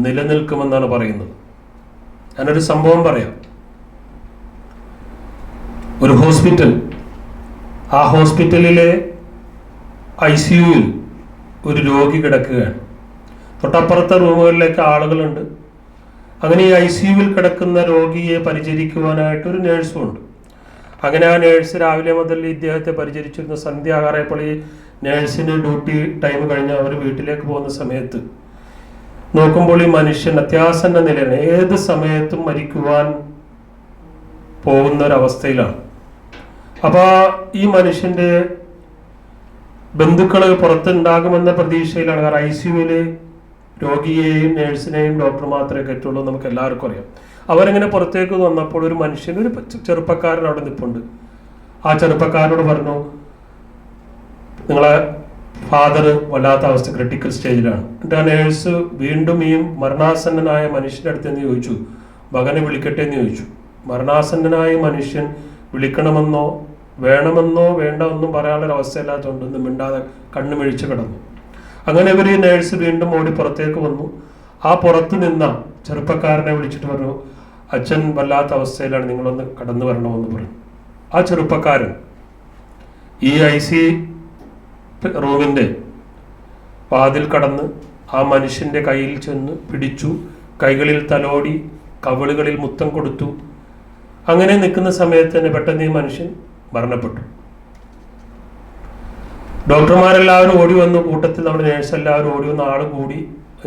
നിലനിൽക്കുമെന്നാണ് പറയുന്നത്. ഞാനൊരു സംഭവം പറയാം. ഒരു ഹോസ്പിറ്റൽ, ആ ഹോസ്പിറ്റലിലെ ICUവിൽ ഒരു രോഗി കിടക്കുകയാണ്. തൊട്ടപ്പുറത്തെ റൂമുകളിലേക്ക് ആളുകളുണ്ട്. അങ്ങനെ ഈ ICUവിൽ കിടക്കുന്ന രോഗിയെ പരിചരിക്കുവാനായിട്ട് ഒരു നേഴ്സും ഉണ്ട്. അങ്ങനെ ആ നേഴ്സ് രാവിലെ മുതൽ ഇദ്ദേഹത്തെ പരിചരിച്ചിരുന്ന സന്ധ്യാകാറായപ്പോൾ ഈ നേഴ്സിന് ഡ്യൂട്ടി ടൈം കഴിഞ്ഞ് അവർ വീട്ടിലേക്ക് പോകുന്ന സമയത്ത് നോക്കുമ്പോൾ ഈ മനുഷ്യൻ അത്യാസന്ന നിലയാണ്, ഏത് സമയത്തും മരിക്കുവാൻ പോകുന്ന ഒരവസ്ഥയിലാണ്. അപ്പോൾ ഈ മനുഷ്യൻ്റെ ബന്ധുക്കൾ പുറത്തുണ്ടാകുമെന്ന പ്രതീക്ഷയിലാണ്. കാരണം ICUവിൽ രോഗിയെയും നേഴ്സിനെയും ഡോക്ടർ മാത്രമേ കയറ്റുള്ളൂ, നമുക്ക് എല്ലാവർക്കും അറിയാം. അവരിങ്ങനെ പുറത്തേക്ക് വന്നപ്പോൾ ഒരു മനുഷ്യൻ, ഒരു ചെറുപ്പക്കാരൻ അവിടെ നിൽപ്പുണ്ട്. ആ ചെറുപ്പക്കാരനോട് പറഞ്ഞു, നിങ്ങളെ ഫാദർ വല്ലാത്ത അവസ്ഥ, ക്രിട്ടിക്കൽ സ്റ്റേജിലാണ്. എന്നിട്ട് ആ നേഴ്സ് വീണ്ടും ഈ മരണാസന്നനായ മനുഷ്യൻ്റെ അടുത്ത് നിന്ന് ചോദിച്ചു, മകനെ വിളിക്കട്ടെ എന്ന് ചോദിച്ചു. മരണാസന്നനായ മനുഷ്യൻ വിളിക്കണമെന്നോ വേണമെന്നോ വേണ്ട ഒന്നും പറയാനുള്ളൊരു അവസ്ഥയില്ലാത്തതുകൊണ്ട് ഒന്നും മിണ്ടാതെ കണ്ണു മിഴിച്ച് കിടന്നു. അങ്ങനെ ഇവർ ഈ നേഴ്സ് വീണ്ടും ഓടി പുറത്തേക്ക് വന്നു. ആ പുറത്ത് നിന്ന ചെറുപ്പക്കാരനെ വിളിച്ചിട്ട് പറഞ്ഞു, അച്ഛൻ വല്ലാത്ത അവസ്ഥയിലാണ്, നിങ്ങളൊന്ന് കടന്നു വരണമെന്ന് പറഞ്ഞു. ആ ചെറുപ്പക്കാരൻ ഈ IC റൂമിൻ്റെ വാതിൽ കടന്ന് ആ മനുഷ്യൻ്റെ കയ്യിൽ ചെന്ന് പിടിച്ചു, കൈകളിൽ തലോടി, കവിളുകളിൽ മുത്തം കൊടുത്തു. അങ്ങനെ നിൽക്കുന്ന സമയത്ത് തന്നെ പെട്ടെന്ന് ഈ മനുഷ്യൻ മരണപ്പെട്ടു. ഡോക്ടർമാരെല്ലാവരും ഓടി വന്നു, കൂട്ടത്തിൽ നമ്മുടെ നേഴ്സ് എല്ലാവരും ഓടി വന്ന ആൾ കൂടി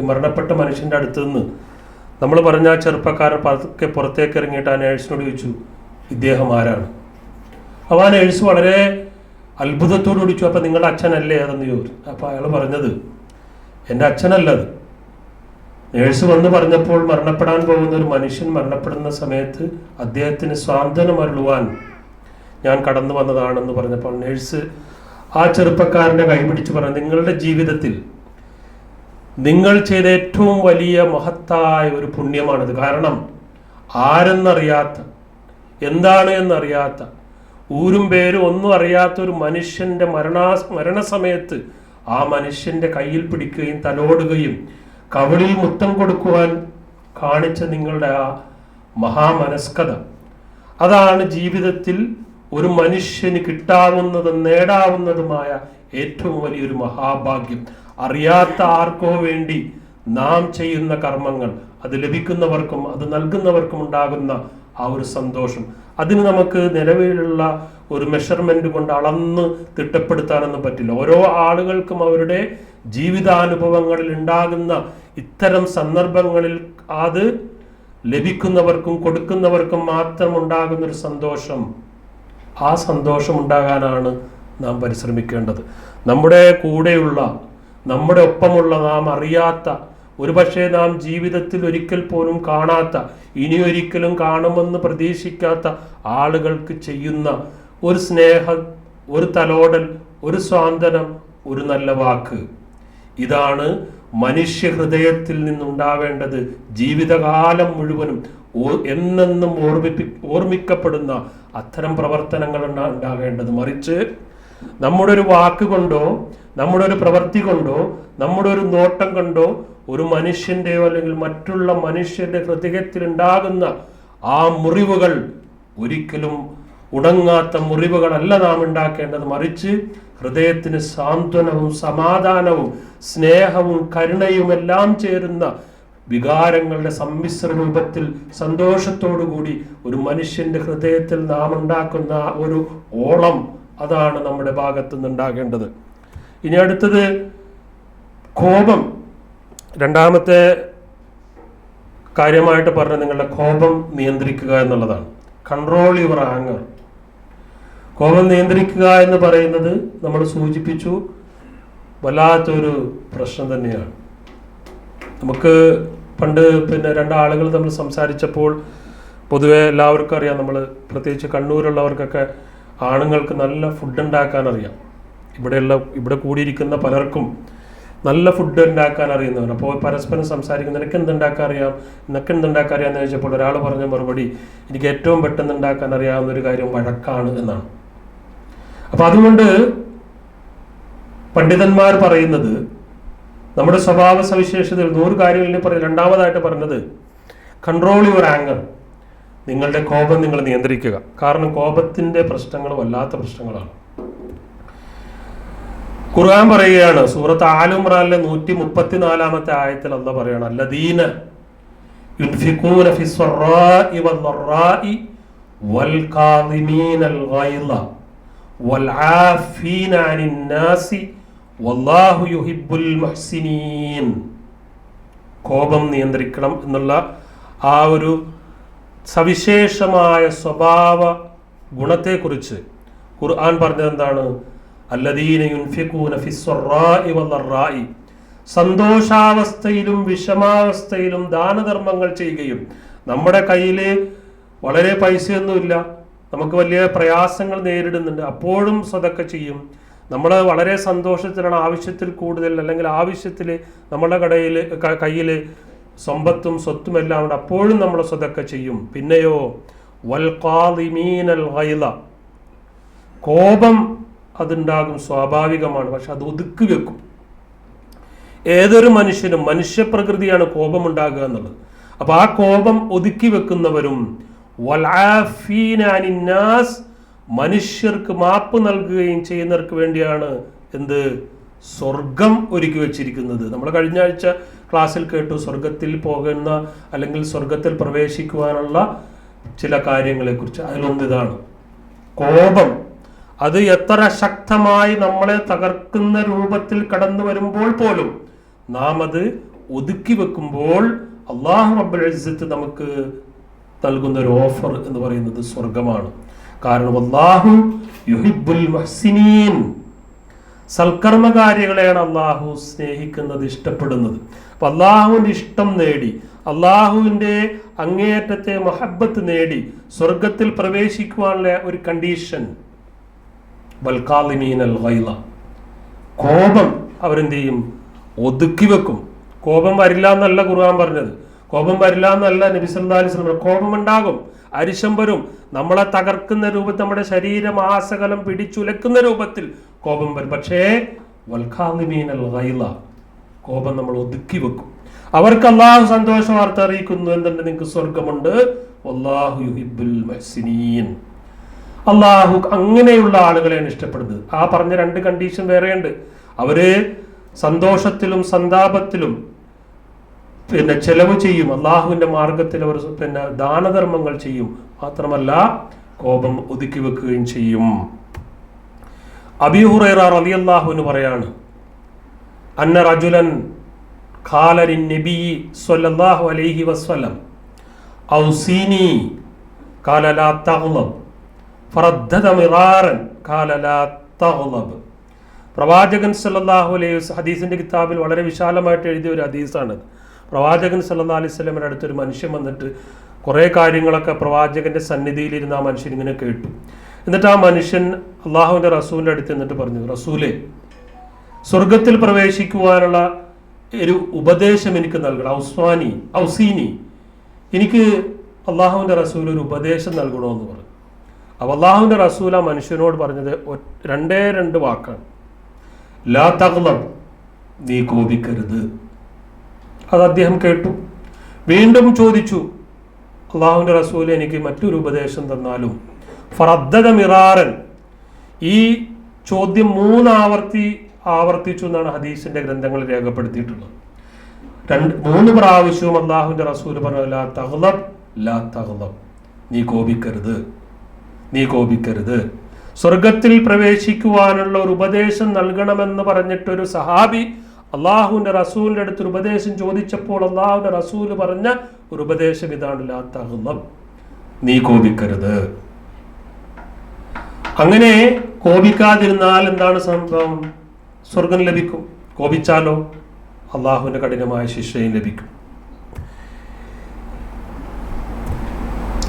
മരണപ്പെട്ട മനുഷ്യൻ്റെ അടുത്ത് നിന്ന് നമ്മൾ പറഞ്ഞ ആ ചെറുപ്പക്കാരൻ പതുക്കെ പുറത്തേക്ക് ഇറങ്ങിയിട്ട് ആ നേഴ്സിനോട് ചോദിച്ചു, ഇദ്ദേഹം ആരാണ്? അപ്പോൾ ആ നേഴ്സ് വളരെ അത്ഭുതത്തോട് ചോദിച്ചു, അപ്പം നിങ്ങളുടെ അച്ഛനല്ലേ അതെന്ന് ചോദിച്ചു. അപ്പോൾ അയാൾ പറഞ്ഞത്, എൻ്റെ അച്ഛനല്ലത്. നേഴ്സ് വന്ന് പറഞ്ഞപ്പോൾ മരണപ്പെടാൻ പോകുന്ന ഒരു മനുഷ്യൻ മരണപ്പെടുന്ന സമയത്ത് അദ്ദേഹത്തിന് സ്വാന്തനം അരുളുവാൻ ഞാൻ കടന്നു വന്നതാണെന്ന് പറഞ്ഞപ്പോൾ നേഴ്സ് ആ ചെറുപ്പക്കാരൻ്റെ കൈ പിടിച്ച് പറഞ്ഞു, നിങ്ങളുടെ ജീവിതത്തിൽ നിങ്ങൾ ചെയ്ത ഏറ്റവും വലിയ മഹത്തായ ഒരു പുണ്യമാണിത്. കാരണം ആരെന്നറിയാത്ത, എന്താണ് എന്നറിയാത്ത, ഊരും പേരും ഒന്നും അറിയാത്ത ഒരു മനുഷ്യൻ്റെ മരണസമയത്ത് ആ മനുഷ്യൻ്റെ കയ്യിൽ പിടിക്കുകയും തലോടുകയും കവിളിൽ മുത്തം കൊടുക്കുവാൻ കാണിച്ച നിങ്ങളുടെ ആ മഹാമനസ്കത, അതാണ് ജീവിതത്തിൽ ഒരു മനുഷ്യന് കിട്ടാവുന്നതും നേടാവുന്നതുമായ ഏറ്റവും വലിയൊരു മഹാഭാഗ്യം. അറിയാത്ത ആർക്കോ വേണ്ടി നാം ചെയ്യുന്ന കർമ്മങ്ങൾ, അത് ലഭിക്കുന്നവർക്കും അത് നൽകുന്നവർക്കും ഉണ്ടാകുന്ന ആ ഒരു സന്തോഷം, അതിന് നമുക്ക് നിലവിലുള്ള ഒരു മെഷർമെന്റ് കൊണ്ട് അളന്ന് തിട്ടപ്പെടുത്താനൊന്നും പറ്റില്ല. ഓരോ ആളുകൾക്കും അവരുടെ ജീവിതാനുഭവങ്ങളിൽ ഉണ്ടാകുന്ന ഇത്തരം സന്ദർഭങ്ങളിൽ അത് ലഭിക്കുന്നവർക്കും കൊടുക്കുന്നവർക്കും മാത്രം ഉണ്ടാകുന്ന ഒരു സന്തോഷം, ആ സന്തോഷം ഉണ്ടാകാനാണ് നാം പരിശ്രമിക്കേണ്ടത്. നമ്മുടെ കൂടെയുള്ള, നമ്മുടെ ഒപ്പമുള്ള, നാം അറിയാത്ത, ഒരുപക്ഷെ നാം ജീവിതത്തിൽ ഒരിക്കൽ പോലും കാണാത്ത, ഇനിയൊരിക്കലും കാണുമെന്ന് പ്രതീക്ഷിക്കാത്ത ആളുകൾക്ക് ചെയ്യുന്ന ഒരു സ്നേഹം, ഒരു തലോടൽ, ഒരു സ്വാന്തനം, ഒരു നല്ല വാക്ക്, ഇതാണ് മനുഷ്യ ഹൃദയത്തിൽ നിന്നുണ്ടാവേണ്ടത്. ജീവിതകാലം മുഴുവനും എന്നെന്നും ഓർമ്മിക്കപ്പെടുന്ന അത്തരം പ്രവർത്തനങ്ങളാണ് ഉണ്ടാകേണ്ടത്. മറിച്ച് നമ്മുടെ ഒരു വാക്ക് കൊണ്ടോ നമ്മുടെ ഒരു പ്രവൃത്തി കൊണ്ടോ നമ്മുടെ ഒരു നോട്ടം കൊണ്ടോ ഒരു മനുഷ്യൻ്റെയോ അല്ലെങ്കിൽ മറ്റുള്ള മനുഷ്യരുടെ ഹൃദയത്തിൽ ഉണ്ടാകുന്ന ആ മുറിവുകൾ ഒരിക്കലും ഉണങ്ങാത്ത മുറിവുകളല്ല നാം ഉണ്ടാക്കേണ്ടത്. മറിച്ച് ഹൃദയത്തിന് സാന്ത്വനവും സമാധാനവും സ്നേഹവും കരുണയും എല്ലാം ചേരുന്ന വികാരങ്ങളുടെ സമ്മിശ്ര രൂപത്തിൽ സന്തോഷത്തോടുകൂടി ഒരു മനുഷ്യന്റെ ഹൃദയത്തിൽ നാം ഉണ്ടാക്കുന്ന ഒരു ഓളം, അതാണ് നമ്മുടെ ഭാഗത്തു നിന്നുണ്ടാകേണ്ടത്. ഇനി അടുത്തത് കോപം. രണ്ടാമത്തെ കാര്യമായിട്ട് പറഞ്ഞ നിങ്ങളുടെ കോപം നിയന്ത്രിക്കുക എന്നുള്ളതാണ്. Control your anchor. കോപം നിയന്ത്രിക്കുക എന്ന് പറയുന്നത് നമ്മൾ സൂചിപ്പിച്ചു, വല്ലാത്തൊരു പ്രശ്നം തന്നെയാണ്. നമുക്ക് പണ്ട് രണ്ടാളുകൾ നമ്മൾ സംസാരിച്ചപ്പോൾ പൊതുവെ എല്ലാവർക്കും അറിയാം, നമ്മൾ പ്രത്യേകിച്ച് കണ്ണൂരുള്ളവർക്കൊക്കെ ആണുങ്ങൾക്ക് നല്ല ഫുഡ് ഉണ്ടാക്കാൻ അറിയാം. ഇവിടെ കൂടിയിരിക്കുന്ന പലർക്കും നല്ല ഫുഡ് ഉണ്ടാക്കാൻ അറിയുന്നവർ. അപ്പോൾ പരസ്പരം സംസാരിക്കുന്ന നിനക്ക് എന്തുണ്ടാക്കാൻ അറിയാം, നിനക്ക് എന്തുണ്ടാക്കാൻ അറിയാമെന്ന് ചോദിച്ചപ്പോൾ ഒരാൾ പറഞ്ഞ മറുപടി, എനിക്ക് ഏറ്റവും പെട്ടെന്ന് ഉണ്ടാക്കാൻ അറിയാവുന്ന ഒരു കാര്യം വഴക്കാണ് എന്നാണ്. അപ്പം അതുകൊണ്ട് പണ്ഡിതന്മാർ പറയുന്നത് നമ്മുടെ സ്വഭാവ സവിശേഷതകൾ 100 കാര്യങ്ങളിൽ പറയും. രണ്ടാമതായിട്ട് പറഞ്ഞത് കൺട്രോൾ യുവർ ആങ്കർ. നിങ്ങളുടെ കോപം നിങ്ങൾ നിയന്ത്രിക്കുക. കാരണം കോപത്തിന്റെ പ്രശ്നങ്ങൾ വല്ലാത്ത പ്രശ്നങ്ങളാണ്. ഖുർആൻ പറയുകയാണ്, സൂറത്ത് ആൽ ഇംറാനിലെ 134 ആയത്തിൽ അല്ലാഹു പറയുകയാണ്, അല്ലദീന യുൻഫിഖൂന ഫിസ്സറാഇ വദ്ദറാഇ വൽകാദിമീനൽ ഗൈള വൽആഫീന അനിന്നാസി വല്ലാഹു യുഹിബ്ബുൽ മുഹ്സിനീൻ. കോപം നിയന്ത്രിക്കണം എന്നുള്ള ആ ഒരു സവിശേഷമായ സ്വഭാവ ഗുണത്തെക്കുറിച്ച് ഖുർആൻ പറഞ്ഞത് എന്താണ്? അല്ലദീന യുൻഫിഖൂന ഫിസ്സറാഇ വദ്ദറാഇ. സന്തോഷാവസ്ഥയിലും വിഷമാവസ്ഥയിലും ദാനധർമ്മങ്ങൾ ചെയ്യുകയും നമ്മുടെ കയ്യിൽ വളരെ പൈസയൊന്നുമില്ല, നമുക്ക് വലിയ പ്രയാസങ്ങൾ നേരിടുന്നുണ്ട്, അപ്പോഴും സദക്ക ചെയ്യും. നമ്മൾ വളരെ സന്തോഷത്തിലാണ്, ആവശ്യത്തിൽ കൂടുതൽ അല്ലെങ്കിൽ ആവശ്യത്തിൽ നമ്മുടെ കയ്യിൽ സമ്പത്തും സ്വത്തും എല്ലാം ഉണ്ട്, അപ്പോഴും നമ്മൾ സദക്ക ചെയ്യും. പിന്നെയോ വൽ ഖാദിമീനൽ ഗൈള, കോപം അതുണ്ടാകും, സ്വാഭാവികമാണ്, പക്ഷെ അത് ഒതുക്കി വെക്കും. ഏതൊരു മനുഷ്യനും മനുഷ്യപ്രകൃതിയാണ് കോപം ഉണ്ടാകുക എന്നുള്ളത്. അപ്പൊ ആ കോപം ഒതുക്കി വെക്കുന്നവരും വൽആഫീന അനിന്നാസ്, മനുഷ്യർക്ക് മാപ്പ് നൽകുകയും ചെയ്യുന്നവർക്ക് വേണ്ടിയാണ് എന്ത്? സ്വർഗം ഒരുക്കി വെച്ചിരിക്കുന്നത്. നമ്മൾ കഴിഞ്ഞ ആഴ്ച ക്ലാസ്സിൽ കേട്ടു, സ്വർഗത്തിൽ പോകുന്ന അല്ലെങ്കിൽ സ്വർഗത്തിൽ പ്രവേശിക്കുവാനുള്ള ചില കാര്യങ്ങളെക്കുറിച്ച്. അതിലൊന്ന് ഇതാണ് കോപം. അത് എത്ര ശക്തമായി നമ്മളെ തകർക്കുന്ന രൂപത്തിൽ കടന്നു വരുമ്പോൾ പോലും നാം അത് ഒതുക്കി വെക്കുമ്പോൾ അല്ലാഹു റബ്ബുൽ ഇസ്സത്ത് നമുക്ക് നൽകുന്ന ഒരു ഓഫർ എന്ന് പറയുന്നത് സ്വർഗമാണ്. കാരണം അല്ലാഹു യുഹിബ്ബുൽ മുഹ്സിനീൻ, സൽക്കർമ്മകാരികളെയാണ് അള്ളാഹു സ്നേഹിക്കുന്നത്, ഇഷ്ടപ്പെടുന്നത്. അപ്പൊ അള്ളാഹുവിന്റെ ഇഷ്ടം നേടി, അള്ളാഹുവിന്റെ അങ്ങേയറ്റത്തെ മഹബത്ത് നേടി സ്വർഗത്തിൽ പ്രവേശിക്കുവാനുള്ള ഒരു കണ്ടീഷൻ വൽകാളിമീനൽ ഗൈള, കോപം അവരെന്ത് ചെയ്യും? ഒതുക്കി വെക്കും. കോപം വരില്ല എന്നല്ല ഖുർആൻ പറഞ്ഞത്, കോപം വരില്ല എന്നല്ല നബി സല്ലല്ലാഹു അലൈഹി വസല്ലം. കോപം ഉണ്ടാകും, അരിശം വരും, നമ്മളെ തകർക്കുന്ന രൂപത്തിൽ, നമ്മുടെ ശരീരം ആസകലം പിടിച്ചുലക്കുന്ന രൂപത്തിൽ കോപം വരും. പക്ഷേ വൽകാളിമീനൽ ഗൈള, കോപം നമ്മൾ ഒതുക്കി വെക്കും. അവർക്ക് അല്ലാഹു സന്തോഷ വാർത്ത അറിയിക്കുന്നു, എന്തുണ്ട്? നിങ്ങൾക്ക് സ്വർഗമുണ്ട്. വല്ലാഹു യുഹിബ്ബുൽ മുഹ്സിനീൻ, അള്ളാഹു അങ്ങനെയുള്ള ആളുകളെയാണ് ഇഷ്ടപ്പെടുന്നത്. ആ പറഞ്ഞ രണ്ട് കണ്ടീഷൻ വേറെയുണ്ട്. അവര് സന്തോഷത്തിലും സന്താപത്തിലും ചെലവ് ചെയ്യും, അള്ളാഹുവിന്റെ മാർഗത്തിൽ അവർ ദാനധർമ്മങ്ങൾ ചെയ്യും, മാത്രമല്ല കോപം ഒതുക്കി വെക്കുകയും ചെയ്യും. അബീ ഹുറൈറ റളിയല്ലാഹു അൻഹു പറയാണ്, അന്ന റജുലൻ ഖാല ലിന്നബി സ്വല്ലല്ലാഹു അലൈഹി വസല്ലം ഔസീനി ഖാല ലാ തഗ്ളബ് ഫറദ്ദദ മിറാറൻ ഖാല ലാ തഗ്ളബ്. പ്രവാചകൻ സല്ലല്ലാഹു അലൈഹി വസല്ലം ഹദീസിന്റെ കിതാബിൽ വളരെ വിശാലമായിട്ട് എഴുതിയ ഒരു ഹദീസാണ്. പ്രവാചകൻ സല്ലല്ലാഹു അലൈഹി വസല്ലമയുടെ അടുത്തൊരു മനുഷ്യൻ വന്നിട്ട് കുറേ കാര്യങ്ങളൊക്കെ പ്രവാചകന്റെ സന്നിധിയിലിരുന്ന് ആ മനുഷ്യൻ ഇങ്ങനെ കേട്ടു. എന്നിട്ട് ആ മനുഷ്യൻ അള്ളാഹുവിന്റെ റസൂലിന്റെ അടുത്ത് എന്നിട്ട് പറഞ്ഞു, റസൂലേ, സ്വർഗത്തിൽ പ്രവേശിക്കുവാനുള്ള ഒരു ഉപദേശം എനിക്ക് നൽകണം. ഔസീനി, എനിക്ക് അള്ളാഹുവിന്റെ റസൂൽ ഒരു ഉപദേശം നൽകണമെന്ന് പറഞ്ഞു. അപ്പോൾ അള്ളാഹുവിന്റെ റസൂൽ ആ മനുഷ്യനോട് പറഞ്ഞത് രണ്ട് വാക്കാണ്. ലാ തഗ്ളബ്, നീ കോപിക്കരുത്. അത് അദ്ദേഹം കേട്ടു. വീണ്ടും ചോദിച്ചു, അള്ളാഹുവിന്റെ റസൂൽ എനിക്ക് മറ്റൊരു ഉപദേശം തന്നാലും. ഫറദ്ദദ മിറാറൻ, ഈ ചോദ്യം 3 ആവർത്തിച്ചു എന്നാണ് ഹദീസിന്റെ ഗ്രന്ഥങ്ങളിൽ രേഖപ്പെടുത്തിയിട്ടുള്ളത്. 3 പ്രാവശ്യവും അള്ളാഹുവിന്റെ റസൂൽ പറഞ്ഞു, ലാ തഗ്ളബ്, ലാ തഗ്ളബ്, നീ കോപിക്കരുത്. സ്വർഗത്തിൽ പ്രവേശിക്കുവാനുള്ള ഒരു ഉപദേശം നൽകണമെന്ന് പറഞ്ഞിട്ടൊരു സഹാബി അള്ളാഹുവിന്റെ റസൂലിന്റെ അടുത്ത് ഒരു ഉപദേശം ചോദിച്ചപ്പോൾ അള്ളാഹുവിന്റെ റസൂൽ പറഞ്ഞ ഒരു ഉപദേശം ഇതാണ്, ലാ തഗ്ളബ്, നീ കോപിക്കരുത്. അങ്ങനെ കോപിക്കാതിരുന്നാൽ എന്താണ് സംഭവം? സ്വർഗം ലഭിക്കും. കോപിച്ചാലോ അള്ളാഹുവിന്റെ കഠിനമായ ശിക്ഷയും ലഭിക്കും.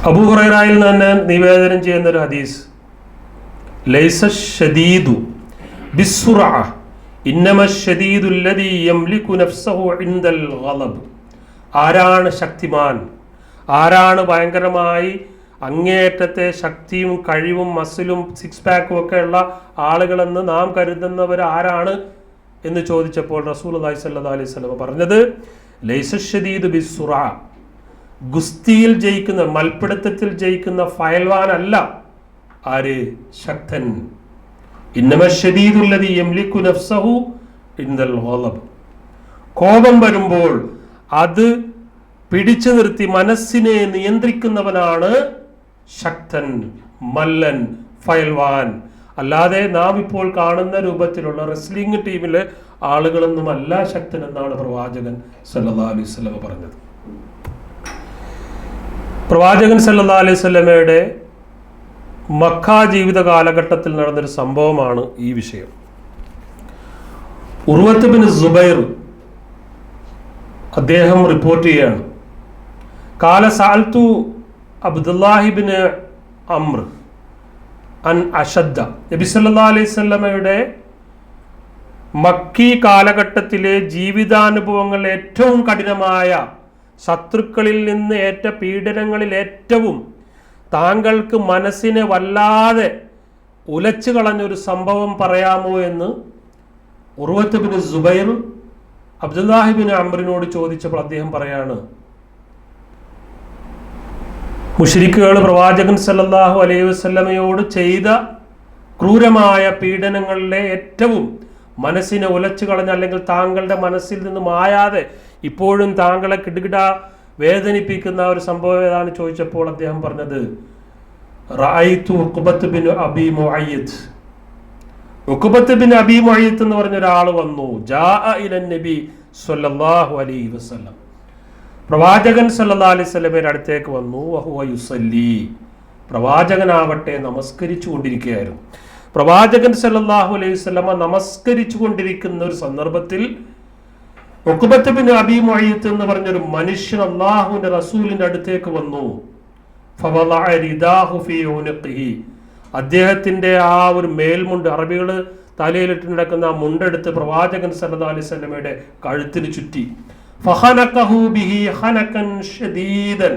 അബൂ ഹുറൈറയിൽ നിന്ന് നിവേദനം ചെയ്യുന്ന ഒരു ഹദീസ്, ലൈസ ശദീദു ബിസ്സുറഅ ഇന്നമ ശദീദു അല്ലദീ യംലികു നഫ്സഹു ഇൻദൽ ഗളബ്. ആരാണ് ശക്തിമാൻ, ആരാണ് ഭയങ്കരമായി അങ്ങേയറ്റത്തെ ശക്തിയും കഴിവും മസിലും 6 പാക്കും ഒക്കെ ഉള്ള ആളുകളെന്ന് നാം കരുതുന്നവർ ആരാണ് എന്ന് ചോദിച്ചപ്പോൾ റസൂലുള്ളാഹി സ്വല്ലല്ലാഹു അലൈഹി വസല്ലം പറഞ്ഞത്, ലൈസ ശദീദു ബിസ്സുറഅ, ഗുസ്തിയിൽ ജയിക്കുന്ന, മൽപ്പിടുത്തത്തിൽ ജയിക്കുന്ന ഫയൽവാൻ അല്ല ആര്? ശക്തൻ. ഇന്നമ ശദീദു അല്ലദീ യംലികു നഫ്സഹു ഇൻദൽ ഗളബ്. കോപം വരുമ്പോൾ അത് പിടിച്ചു നിർത്തി മനസ്സിനെ നിയന്ത്രിക്കുന്നവനാണ് ശക്തൻ, മല്ലൻ, ഫയൽവാൻ. അല്ലാതെ നാം ഇപ്പോൾ കാണുന്ന രൂപത്തിലുള്ള റെസ്ലിംഗ് ടീമിലെ ആളുകളൊന്നുമല്ല ശക്തൻ എന്നാണ് പ്രവാചകൻ സല്ലല്ലാഹു അലൈഹി വസല്ലം പറഞ്ഞത്. പ്രവാചകൻ സല്ലല്ലാഹു അലൈഹി വസല്ലമയുടെ മക്ക ജീവിത കാലഘട്ടത്തിൽ നടന്നൊരു സംഭവമാണ് ഈ വിഷയം. ഉർവത്ത് ബിൻ സുബൈർ അദ്ദേഹം റിപ്പോർട്ട് ചെയ്യാണ്, കാല സഅൽതു അബ്ദുല്ലാഹിബ്നു അംർ അൻ അഷദ്ദ. നബി സല്ലല്ലാഹു അലൈഹി വസല്ലമയുടെ മക്കി കാലഘട്ടത്തിലെ ജീവിതാനുഭവങ്ങൾ ഏറ്റവും കഠിനമായ, ശത്രുക്കളിൽ നിന്ന് ഏറ്റ പീഡനങ്ങളിൽ ഏറ്റവും താങ്കൾക്ക് മനസ്സിനെ വല്ലാതെ ഉലച്ചു കളഞ്ഞൊരു സംഭവം പറയാമോ എന്ന് ഉർവത്ത് ബിൻ സുബൈർ അബ്ദുല്ലാഹിബിൻ അംറിനോട് ചോദിച്ചപ്പോൾ അദ്ദേഹം പറയാണ്, മുശ്രിക്കുകൾ പ്രവാചകൻ സല്ലല്ലാഹു അലൈഹി വസല്ലമയോട് ചെയ്ത ക്രൂരമായ പീഡനങ്ങളിലെ ഏറ്റവും മനസ്സിനെ ഉലച്ചു കളഞ്ഞ, അല്ലെങ്കിൽ താങ്കളുടെ മനസ്സിൽ നിന്ന് മായാതെ ഇപ്പോഴും താങ്കളെ കിടുകിട വേദനിപ്പിക്കുന്ന ഒരു സംഭവം ഏതാണ് ചോദിച്ചപ്പോൾ അദ്ദേഹം പറഞ്ഞത്, റഅയ്തു ഉഖബത്ത് ബിൻ അബി മുഅയ്യിദ്. ഉഖബത്ത് ബിൻ അബി മുഅയ്യിദ് എന്ന് പറഞ്ഞ ഒരാൾ വന്നു. ജാഅ ഇലൻ നബി സ്വല്ലല്ലാഹു അലൈഹി വസല്ലം. പ്രവാചകൻ സല്ലല്ലാഹു അലൈഹി വസല്ലമയുടെ അടുത്തേക്ക് വന്നു. വഹുവ യുസല്ലി. പ്രവാചകനാവട്ടെ നമസ്കരിച്ചു കൊണ്ടിരിക്കുകയായിരുന്നു. പ്രവാചകൻ സല്ലല്ലാഹു അലൈഹി വസല്ലമ നമസ്കരിച്ചു കൊണ്ടിരിക്കുന്ന ഒരു സന്ദർഭത്തിൽ ഉഖബത്ത് ബിൻ അബി മുഅയ്യിദ് എന്ന് പറഞ്ഞൊരു മനുഷ്യൻ അല്ലാഹുവിന്റെ റസൂലിന്റെ അടുത്തേക്ക് വന്നു. ഫവളഅ റിദാഹു ഫീ ഉനുഖിഹി. അദ്ദേഹത്തിന്റെ ആ ഒരു മേൽമുണ്ട്, അറബികൾ തലയിലിട്ട് നടക്കുന്ന ആ മുണ്ടെടുത്ത് പ്രവാചകൻ സല്ലല്ലാഹു അലൈഹി വസല്ലമയുടെ കഴുത്തിന് ചുറ്റി. ഫഖനഖഹു ബിഹി ഖനഖൻ ശദീദൻ.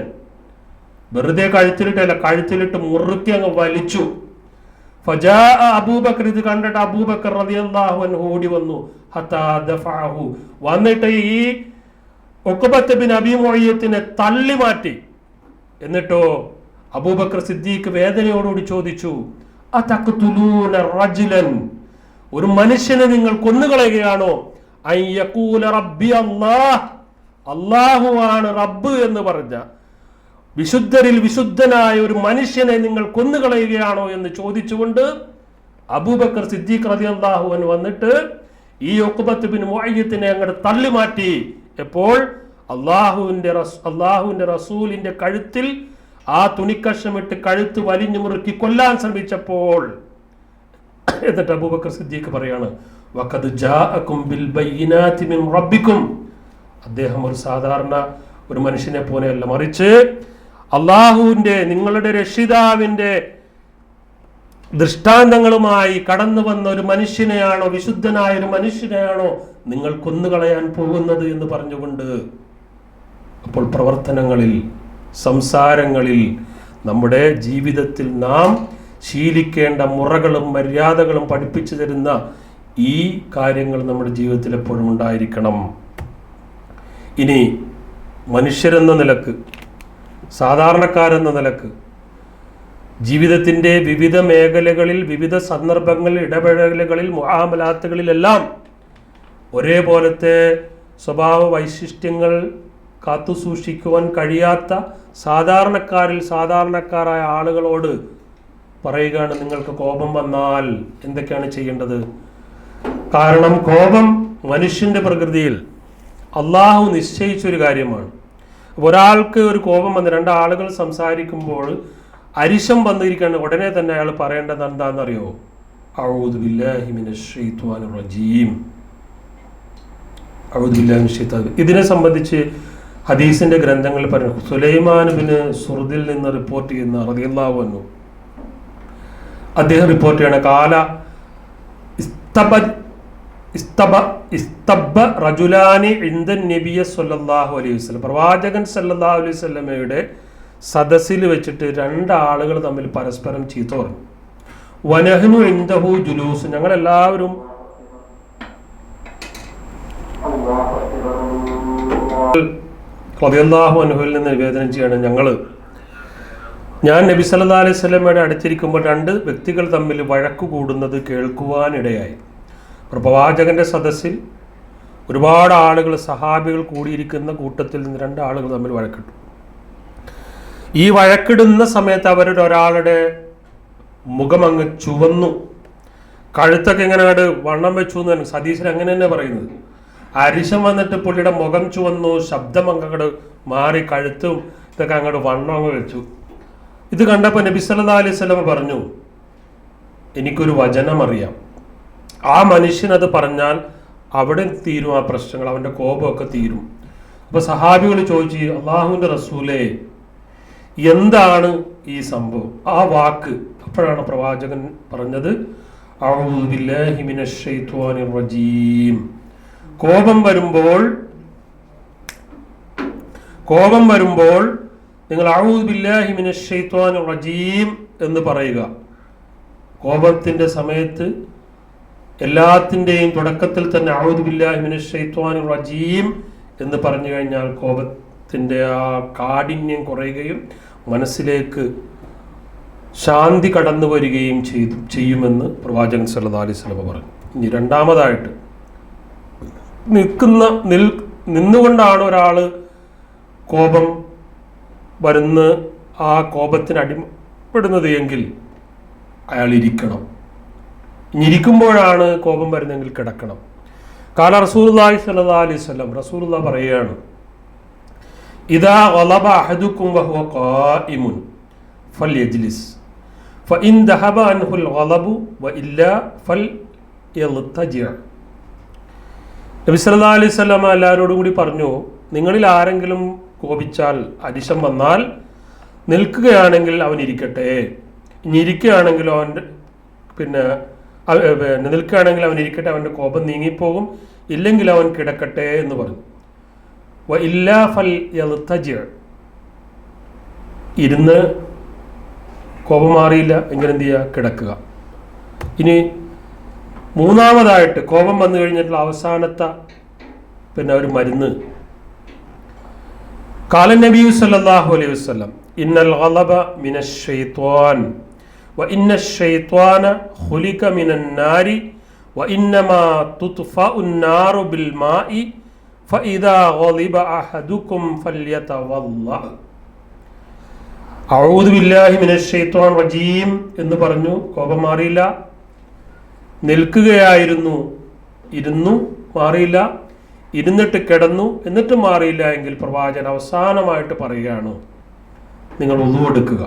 വെറുതെ കഴുത്തിലിട്ടല്ല, കഴുത്തിലിട്ട് മുറുക്കി അങ്ങ് വലിച്ചു. ഫജാഅ അബൂബക്കർ. ഇത് കണ്ടിട്ട് അബൂബക്കർ റളിയല്ലാഹു അൻഹു ഓടി വന്നു. ഹത്താ ദഫഅഹു. വന്നിട്ട് ഈ ഉഖബത്ത് ബിൻ അബി മുഅയ്യിദിനെ തള്ളി മാറ്റി. എന്നിട്ടോ അബൂബക്കർ സിദ്ദീഖ് വേദനയോടുകൂടി ചോദിച്ചു, അതഖ്തുലൂന റജുലൻ. ഒരു മനുഷ്യനെ നിങ്ങൾ കൊന്നുകളയുകയാണോ? അൻ യഖൂല റബ്ബി അല്ലാഹ്. അല്ലാഹുവാണ് റബ്ബ് എന്ന് പറഞ്ഞ വിശുദ്ധരിൽ വിശുദ്ധനായ ഒരു മനുഷ്യനെ നിങ്ങൾ കൊന്നുകളയുകയാണോ എന്ന് ചോദിച്ചുകൊണ്ട് അബൂബക്കർ സിദ്ദീഖ് റളിയല്ലാഹു അൻഹു വന്നിട്ട് ഈ ഉഖബത്ത് ബിൻ മുഅയ്യിദിനെ അങ്ങോട്ട് തള്ളി മാറ്റി. എപ്പോൾ അള്ളാഹുവിന്റെ റസൂലിന്റെ കഴുത്തിൽ ആ തുണിക്കഷ്ണമിട്ട് കഴുത്ത് വലിഞ്ഞു മുറുക്കി കൊല്ലാൻ ശ്രമിച്ചപ്പോൾ, എന്നിട്ട് അബൂബക്കർ സിദ്ദീഖ് പറയാണ്, വഖദ് ജാഅകും ബിൽ ബയ്യിനാതി മിൻ റബ്ബിക്കും. അദ്ദേഹം ഒരു സാധാരണ ഒരു മനുഷ്യനെ പോലെയല്ല, മറിച്ച് അള്ളാഹുവിന്റെ, നിങ്ങളുടെ രക്ഷിതാവിന്റെ ദൃഷ്ടാന്തങ്ങളുമായി കടന്നു വന്ന ഒരു മനുഷ്യനെയാണോ, വിശുദ്ധനായ ഒരു മനുഷ്യനെയാണോ നിങ്ങൾ കൊന്നുകളയാൻ പോകുന്നത് എന്ന് പറഞ്ഞുകൊണ്ട്, അപ്പോൾ പ്രവർത്തനങ്ങളിൽ, സംസാരങ്ങളിൽ, നമ്മുടെ ജീവിതത്തിൽ നാം ശീലിക്കേണ്ട മുറകളും മര്യാദകളും പഠിപ്പിച്ചു തരുന്ന ഈ കാര്യങ്ങൾ നമ്മുടെ ജീവിതത്തിൽ എപ്പോഴും ഉണ്ടായിരിക്കണം. ഇനി മനുഷ്യരെന്ന നിലക്ക്, സാധാരണക്കാരെന്ന നിലക്ക് ജീവിതത്തിൻ്റെ വിവിധ മേഖലകളിൽ, വിവിധ സന്ദർഭങ്ങളിൽ, ഇടപെടലുകളിൽ, മുആമലാത്തുകളിലെല്ലാം ഒരേപോലത്തെ സ്വഭാവ വൈശിഷ്ട്യങ്ങൾ കാത്തുസൂക്ഷിക്കുവാൻ കഴിയാത്ത സാധാരണക്കാരായ ആളുകളോട് പറയുകയാണ്, നിങ്ങൾക്ക് കോപം വന്നാൽ എന്തൊക്കെയാണ് ചെയ്യേണ്ടത്? കാരണം കോപം മനുഷ്യന്റെ പ്രകൃതിയിൽ അള്ളാഹു നിശ്ചയിച്ചൊരു കാര്യമാണ്. ഒരാൾക്ക് ഒരു കോപം വന്ന് രണ്ടാളുകൾ സംസാരിക്കുമ്പോൾ അരിശം വന്നിരിക്കുകയാണ്, ഉടനെ തന്നെ അയാൾ പറയേണ്ടത് എന്താണെന്നറിയോ? അഊദു ബില്ലാഹി മിനശ് ശൈത്വാനിർ റജീം. അഊദു ബില്ലാഹി മിനശ് ശൈത്വാനിർ. ഇതിനെ സംബന്ധിച്ച് ഹദീസിന്റെ ഗ്രന്ഥങ്ങളിൽ പറഞ്ഞു. സുലൈമാൻ ബിൻ സുർദിൽ നിന്ന് റിപ്പോർട്ട് ചെയ്യുന്ന റളിയല്ലാഹു അൻഹു, അദ്ദേഹം റിപ്പോർട്ട് ചെയ്യണ കാല ഇസ്തബ റജുലാനി ഇൻദൻ നബിയ സല്ലല്ലാഹു അലൈഹി വസല്ലം. പ്രവാചകൻ സല്ലല്ലാഹു അലൈഹി വസല്ലമയുടെ സദസ്സിൽ വെച്ചിട്ട് രണ്ടാളുകൾ തമ്മിൽ പരസ്പരം ചീത്ത പറഞ്ഞു. വനഹ്നു ഇൻദഹു ജുലൂസ്. ഞങ്ങളെല്ലാവരും റളിയല്ലാഹു അൻഹുവിൽ നിന്ന് നിവേദനം ചെയ്യണം, ഞാൻ നബി സല്ലല്ലാഹു അലൈഹി വസല്ലമയുടെ അടുത്തിരിക്കുമ്പോൾ രണ്ട് വ്യക്തികൾ തമ്മിൽ വഴക്കു കൂടുന്നത് കേൾക്കുവാനിടയായി. പ്രവാചകന്റെ സദസ്സിൽ ഒരുപാട് ആളുകൾ, സഹാബികൾ കൂടിയിരിക്കുന്ന കൂട്ടത്തിൽ നിന്ന് രണ്ടാളുകൾ തമ്മിൽ വഴക്കിട്ടു. ഈ വഴക്കിടുന്ന സമയത്ത് ഒരാളുടെ മുഖമങ്ങ് ചുവന്നു, കഴുത്തൊക്കെ ഇങ്ങനെ അങ്ങോട്ട് വണ്ണം വെച്ചു എന്നാണ് സതീശൻ അങ്ങനെ തന്നെ പറയുന്നത്. അരിശം വന്നിട്ട് പുള്ളിയുടെ മുഖം ചുവന്നു, ശബ്ദം അങ്ങോട്ട് മാറി, കഴുത്തും ഇതൊക്കെ അങ്ങോട്ട് വണ്ണം അങ്ങ് വെച്ചു. ഇത് കണ്ടപ്പോൾ നബി സല്ലല്ലാഹു അലൈഹി വസല്ലം പറഞ്ഞു, എനിക്കൊരു വചനം അറിയാം, ആ മനുഷ്യനത് പറഞ്ഞാൽ അവിടെ തീരും ആ പ്രശ്നങ്ങൾ, അവൻ്റെ കോപമൊക്കെ തീരും. അപ്പോൾ സഹാബികൾ ചോദിച്ചു, അള്ളാഹുവിൻ്റെ റസൂലേ, എന്താണ് ഈ സംഭവം, ആ വാക്ക്? അപ്പോഴാണ് പ്രവാചകൻ പറഞ്ഞത്, അഊദു ബില്ലാഹി മിനശ് ശൈത്വാനിർ റജീം. കോപം വരുമ്പോൾ നിങ്ങൾ അഊദു ബില്ലാഹി മിനശ് ശൈത്വാനിർ റജീം എന്ന് പറയുക. കോപത്തിൻ്റെ സമയത്ത് എല്ലാത്തിൻ്റെയും തുടക്കത്തിൽ തന്നെ അഊദു ബില്ലാഹി മിനശ് ശൈത്വാനിർ റജീം എന്ന് പറഞ്ഞു കഴിഞ്ഞാൽ കോപത്തിൻ്റെ ആ കാഠിന്യം കുറയുകയും മനസ്സിലേക്ക് ശാന്തി കടന്നു വരികയും ചെയ്യുമെന്ന് പ്രവാചകൻ സല്ലല്ലാഹു അലൈഹി വസല്ലം പറഞ്ഞു. ഇനി രണ്ടാമതായിട്ട്, നിന്നുകൊണ്ടാണ് ഒരാൾ കോപം വരുന്ന ആ കോപത്തിന് അടിമപ്പെടുന്നത് എങ്കിൽ അയാൾ ഇരിക്കണം. ഇനി ഇരിക്കുമ്പോഴാണ് കോപം വരുന്നതെങ്കിൽ കിടക്കണം. കാല റസൂലുള്ളാഹി സ്വല്ലല്ലാഹു അലൈഹി വസല്ലം, റസൂലുള്ളാഹി പറയുകയാണ്, ഇദാ ഗളബ അഹദുക്കും വഹുവ ഖായിമുൻ ഫൽയജ്ലിസ് ഫഇൻ ദഹബ അൻഹുൽ ഗളബു വഇല്ലാ ഫൽയൽതജിഅ. നബി സല്ലല്ലാഹു അലൈഹി വസല്ലം എല്ലാവരോടും കൂടി പറഞ്ഞു, നിങ്ങളിൽ ആരെങ്കിലും കോപിച്ചാൽ, അരിശം വന്നാൽ നിൽക്കുകയാണെങ്കിൽ അവൻ ഇരിക്കട്ടെ, ഇനി ഇരിക്കുകയാണെങ്കിൽ നിൽക്കുകയാണെങ്കിൽ അവൻ ഇരിക്കട്ടെ, അവൻ്റെ കോപം നീങ്ങിപ്പോകും, ഇല്ലെങ്കിൽ അവൻ കിടക്കട്ടെ എന്ന് പറഞ്ഞു. വഇല്ലാ ഫൽയൽതജിഅ, ഇരുന്ന് കോപം മാറിയില്ല എങ്കിൽ എന്ത് ചെയ്യുക, കിടക്കുക. ഇനി മൂന്നാമതായിട്ട്, കോപം വന്നു കഴിഞ്ഞിട്ടുള്ള അവസാനത്തെ ഒരു മരുന്ന്, ഖാല നബി സല്ലല്ലാഹു അലൈഹി വസല്ലം, ഇന്നൽ ഗളബ മിനശ് ശൈത്വാൻ വഇന്നശ് ശൈത്വാന ഖുലിക മിനൻ നാരി വഇന്നമാ തുത്ഫഉൻ നാറു ബിൽ മാഇ ഫഇദാ ഗളിബ അഹദുക്കും ഫൽയതവല്ല. അഊദു ബില്ലാഹി മിനശ് ശൈത്വാൻ റജീം എന്ന് പറഞ്ഞു, കോപം മാറിയില്ല. നിൽക്കുകയായിരുന്നു, ഇരുന്നു, മാറിയില്ല. ഇരുന്നിട്ട് കിടന്നു, എന്നിട്ട് മാറിയില്ല എങ്കിൽ പ്രവാചകൻ അവസാനമായിട്ട് പറയുകയാണ്, നിങ്ങൾ വുളു എടുക്കുക.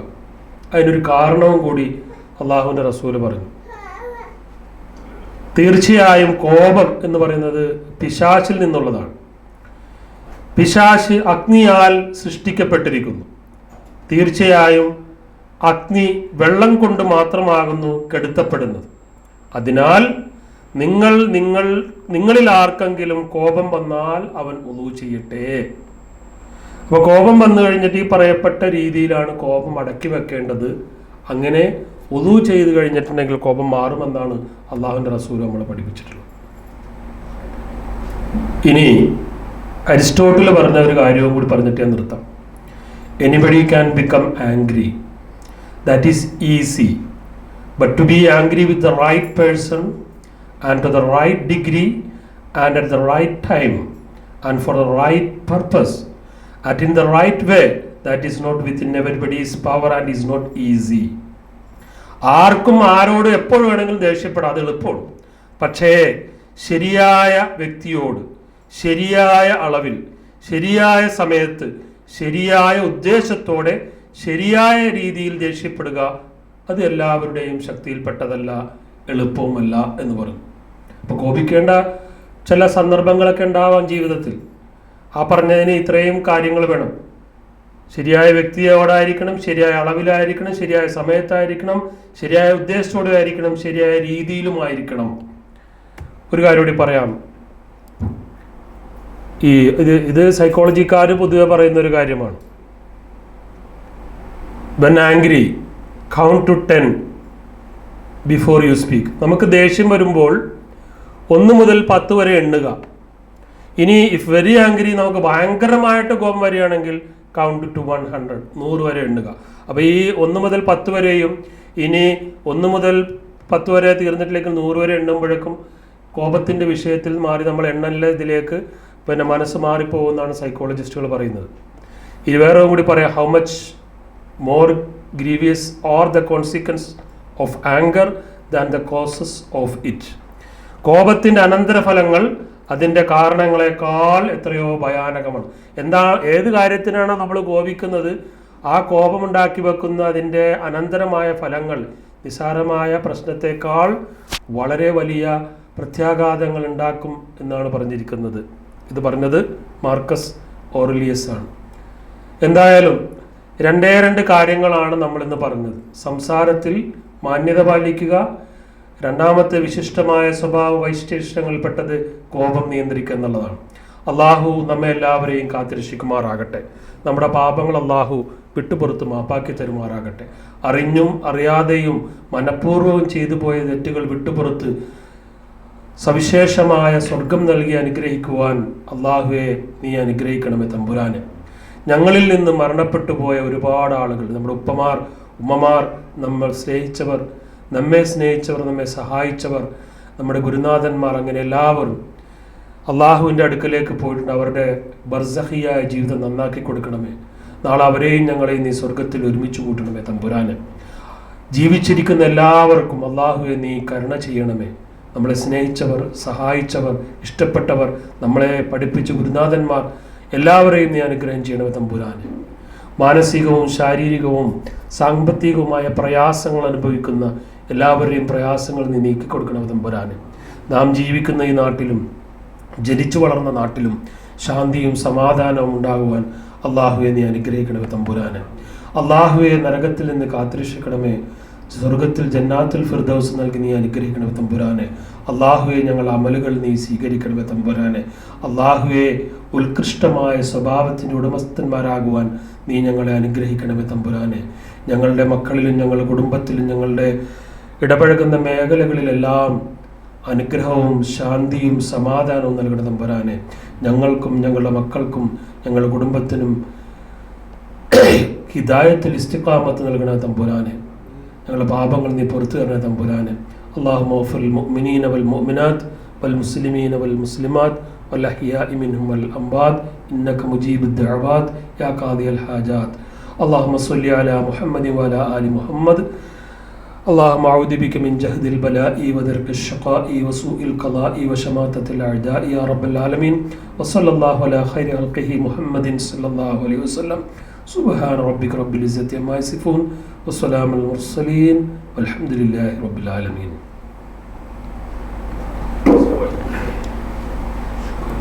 അതിനൊരു കാരണവും കൂടി അള്ളാഹുവിൻ്റെ റസൂല് പറഞ്ഞു. തീർച്ചയായും കോപം എന്ന് പറയുന്നത് പിശാചിൽ നിന്നുള്ളതാണ്. പിശാച് അഗ്നിയാൽ സൃഷ്ടിക്കപ്പെട്ടിരിക്കുന്നു. തീർച്ചയായും അഗ്നി വെള്ളം കൊണ്ട് മാത്രമാകുന്നു കെടുത്തപ്പെടുന്നത്. അതിനാൽ നിങ്ങളിൽ ആർക്കെങ്കിലും കോപം വന്നാൽ അവൻ വുളു ചെയ്യട്ടെ. അപ്പോൾ കോപം വന്നു കഴിഞ്ഞിട്ട് ഈ പറയപ്പെട്ട രീതിയിലാണ് കോപം അടക്കി വെക്കേണ്ടത്. അങ്ങനെ വുളു ചെയ്ത് കഴിഞ്ഞിട്ടുണ്ടെങ്കിൽ കോപം മാറുമെന്നാണ് അള്ളാഹുവിൻ്റെ റസൂൽ നമ്മളെ പഠിപ്പിച്ചിട്ടുള്ളത്. ഇനി അരിസ്റ്റോട്ടിൽ പറഞ്ഞ ഒരു കാര്യവും കൂടി പറഞ്ഞിട്ട് ഞാൻ നിർത്താം. Anybody can become angry, that is easy, but to be angry with the right person and to the right degree and at the right time and for the right purpose and in the right way, that is not within everybody's power and is not easy. ആർക്കും ആരോട് എപ്പോൾ വേണമെങ്കിലും ദേഷ്യപ്പെടാം, അത് എളുപ്പമാണ്. പക്ഷേ ശരിയായ വ്യക്തിയോട് ശരിയായ അളവിൽ ശരിയായ സമയത്ത് ശരിയായ ഉദ്ദേശത്തോടെ ശരിയായ രീതിയിൽ ദേഷ്യപ്പെടുക, അത് എല്ലാവരുടെയും ശക്തിയിൽപ്പെട്ടതല്ല, എളുപ്പവുമല്ല എന്ന് പറഞ്ഞു. അപ്പോൾ കോപിക്കേണ്ട ചില സന്ദർഭങ്ങളൊക്കെ ഉണ്ടാവാം ജീവിതത്തിൽ. ആ പറഞ്ഞതിന് ഇത്രയും കാര്യങ്ങൾ വേണം. ശരിയായ വ്യക്തിയോടായിരിക്കണം, ശരിയായ അളവിലായിരിക്കണം, ശരിയായ സമയത്തായിരിക്കണം, ശരിയായ ഉദ്ദേശത്തോടെ ആയിരിക്കണം, ശരിയായ രീതിയിലുമായിരിക്കണം. ഒരു കാര്യം കൂടി പറയാം. ഇത് സൈക്കോളജിക്കാർ പൊതുവെ പറയുന്ന ഒരു കാര്യമാണ്. when angry count to 10 before you speak. നമുക്ക് ദേഷ്യം വരുമ്പോൾ 1 മുതൽ 10 വരെ എണ്ണുക. ഇനി ഇഫ് വെരി ആംഗ്രി, നമുക്ക് ഭയങ്കരമായിട്ട് കോപം വരികയാണെങ്കിൽ കൗണ്ട് ടു 100, 100 വരെ എണ്ണുക. അപ്പോൾ ഈ 1 മുതൽ 10 വരെയും ഇനി 1 മുതൽ 10 വരെ തീർന്നിട്ടില്ലെങ്കിൽ 100 വരെ എണ്ണുമ്പോഴേക്കും കോപത്തിൻ്റെ വിഷയത്തിൽ മാറി നമ്മൾ എണ്ണലിലെ ഇതിലേക്ക് മനസ്സ് മാറിപ്പോകുമെന്നാണ് സൈക്കോളജിസ്റ്റുകൾ പറയുന്നത്. ഇനി വേറെ കൂടി പറയാം, how much more grievous or the consequence of anger than the causes of it. കോപത്തിൻ്റെ അനന്തരഫലങ്ങൾ അതിൻ്റെ കാരണങ്ങളെക്കാൾ എത്രയോ ഭയാനകമാണ്. ഏത് കാര്യത്തിനാണ് നമ്മൾ കോപിക്കുന്നത്, ആ കോപമുണ്ടാക്കി വെക്കുന്ന അതിൻ്റെ അനന്തരമായ ഫലങ്ങൾ നിസ്സാരമായ പ്രശ്നത്തെക്കാൾ വളരെ വലിയ പ്രത്യാഘാതങ്ങൾ ഉണ്ടാക്കും എന്നാണ് പറഞ്ഞിരിക്കുന്നത്. ഇത് പറഞ്ഞത് മാർക്കസ് ഓറലിയസ് ആണ്. എന്തായാലും രണ്ട് കാര്യങ്ങളാണ് നമ്മളിന്ന് പറഞ്ഞത്. സംസാരത്തിൽ മാന്യത പാലിക്കുക, രണ്ടാമത്തെ വിശിഷ്ടമായ സ്വഭാവ വൈശിഷ്ട്യങ്ങളിൽപ്പെട്ടത് കോപം നിയന്ത്രിക്കുക എന്നുള്ളതാണ്. അള്ളാഹു നമ്മെ എല്ലാവരെയും കാത്തിരക്ഷിക്കുമാറാകട്ടെ. നമ്മുടെ പാപങ്ങൾ അള്ളാഹു വിട്ടുപുറത്ത് മാപ്പാക്കി തരുമാറാകട്ടെ. അറിഞ്ഞും അറിയാതെയും മനഃപൂർവ്വവും ചെയ്തു പോയ തെറ്റുകൾ വിട്ടുപുറത്ത് സവിശേഷമായ സ്വർഗം നൽകി അനുഗ്രഹിക്കുവാൻ അള്ളാഹുവെ നീ അനുഗ്രഹിക്കണമേ തമ്പുരാനെ. ഞങ്ങളിൽ നിന്ന് മരണപ്പെട്ടു പോയ ഒരുപാട് ആളുകൾ, നമ്മുടെ ഉപ്പമാർ, ഉമ്മമാർ, നമ്മൾ സ്നേഹിച്ചവർ, നമ്മെ സ്നേഹിച്ചവർ, നമ്മെ സഹായിച്ചവർ, നമ്മുടെ ഗുരുനാഥന്മാർ, അങ്ങനെ എല്ലാവരും അള്ളാഹുവിൻ്റെ അടുക്കലേക്ക് പോയിട്ടുണ്ട്. അവരുടെ ബർസഹിയായ ജീവിതം നന്നാക്കി കൊടുക്കണമേ. നാളെ അവരെയും ഞങ്ങളെയും നീ സ്വർഗത്തിൽ ഒരുമിച്ച് കൂട്ടണമേ തമ്പുരാനെ. ജീവിച്ചിരിക്കുന്ന എല്ലാവർക്കും അള്ളാഹുവെ നീ കരുണ ചെയ്യണമേ. നമ്മളെ സ്നേഹിച്ചവർ, സഹായിച്ചവർ, ഇഷ്ടപ്പെട്ടവർ, നമ്മളെ പഠിപ്പിച്ച ഗുരുനാഥന്മാർ എല്ലാവരെയും നീ അനുഗ്രഹം ചെയ്യണമേ തമ്പുരാനെ. മാനസികവും ശാരീരികവും സാമ്പത്തികവുമായ പ്രയാസങ്ങൾ അനുഭവിക്കുന്ന എല്ലാവരുടെയും പ്രയാസങ്ങൾ നീ നീക്കിക്കൊടുക്കണമേ തമ്പുരാനെ. നാം ജീവിക്കുന്ന ഈ നാട്ടിലും ജനിച്ചു വളർന്ന നാട്ടിലും ശാന്തിയും സമാധാനവും ഉണ്ടാകുവാൻ അള്ളാഹുവെ നീ അനുഗ്രഹിക്കണമേ തമ്പുരാനെ. അള്ളാഹുവെ നരകത്തിൽ നിന്ന് കാത്തിരക്ഷിക്കണമേ. സ്വർഗത്തിൽ ജന്നാത്തുൽ ഫിർദൗസ് നൽകി നീ അനുഗ്രഹിക്കണമേ തമ്പുരാനെ. അള്ളാഹുവെ ഞങ്ങൾ അമലുകൾ നീ സ്വീകരിക്കണമേ തമ്പുരാനെ. അള്ളാഹുവെ ഉത്കൃഷ്ടമായ സ്വഭാവത്തിൻ്റെ ഉടമസ്ഥന്മാരാകുവാൻ നീ ഞങ്ങളെ അനുഗ്രഹിക്കണമേ തമ്പുരാനെ. ഞങ്ങളുടെ മക്കളിലും ഞങ്ങളുടെ കുടുംബത്തിലും ഞങ്ങളുടെ ഇടപഴകുന്ന മേഖലകളിലെല്ലാം അനുഗ്രഹവും ശാന്തിയും സമാധാനവും നൽകണ തമ്പുരാനെ. ഞങ്ങൾക്കും ഞങ്ങളുടെ മക്കൾക്കും ഞങ്ങളുടെ കുടുംബത്തിനും ഹിദായത്തിൽ ഇസ്തിഖാമത്ത് നൽകണ തമ്പുരാനെ. ഞങ്ങളുടെ പാപങ്ങൾ നീ പുറത്തു തരണ തമ്പുരാനെ. അല്ലാഹുമ്മ ഗ്ഫിറിൽ മുഅ്മിനീന വൽ മുഅ്മിനാത്ത് വൽ മുസ്ലിമീന വൽ മുസ്ലിമാത്ത് വൽ അഹ്യാഇ മിൻഹും വൽ അംവാത്ത് ഇന്നക മുജീബുദ് ദഅവാത്ത് യാ ഖാദിയൽ ഹാജാത്ത്. അല്ലാഹുമ്മ സ്വല്ലി അലാ മുഹമ്മദി വഅലാ ആലി മുഹമ്മദ്. اللهم أعوذ بك من جهد البلاء ودرك الشقاء وسوء القضاء وشماتة الأعداء يا رب العالمين. وصلى الله على خير خلقه محمد صلى الله عليه وسلم. سبحان ربك رب العزة عما يصفون وسلام على المرسلين والحمد لله رب العالمين.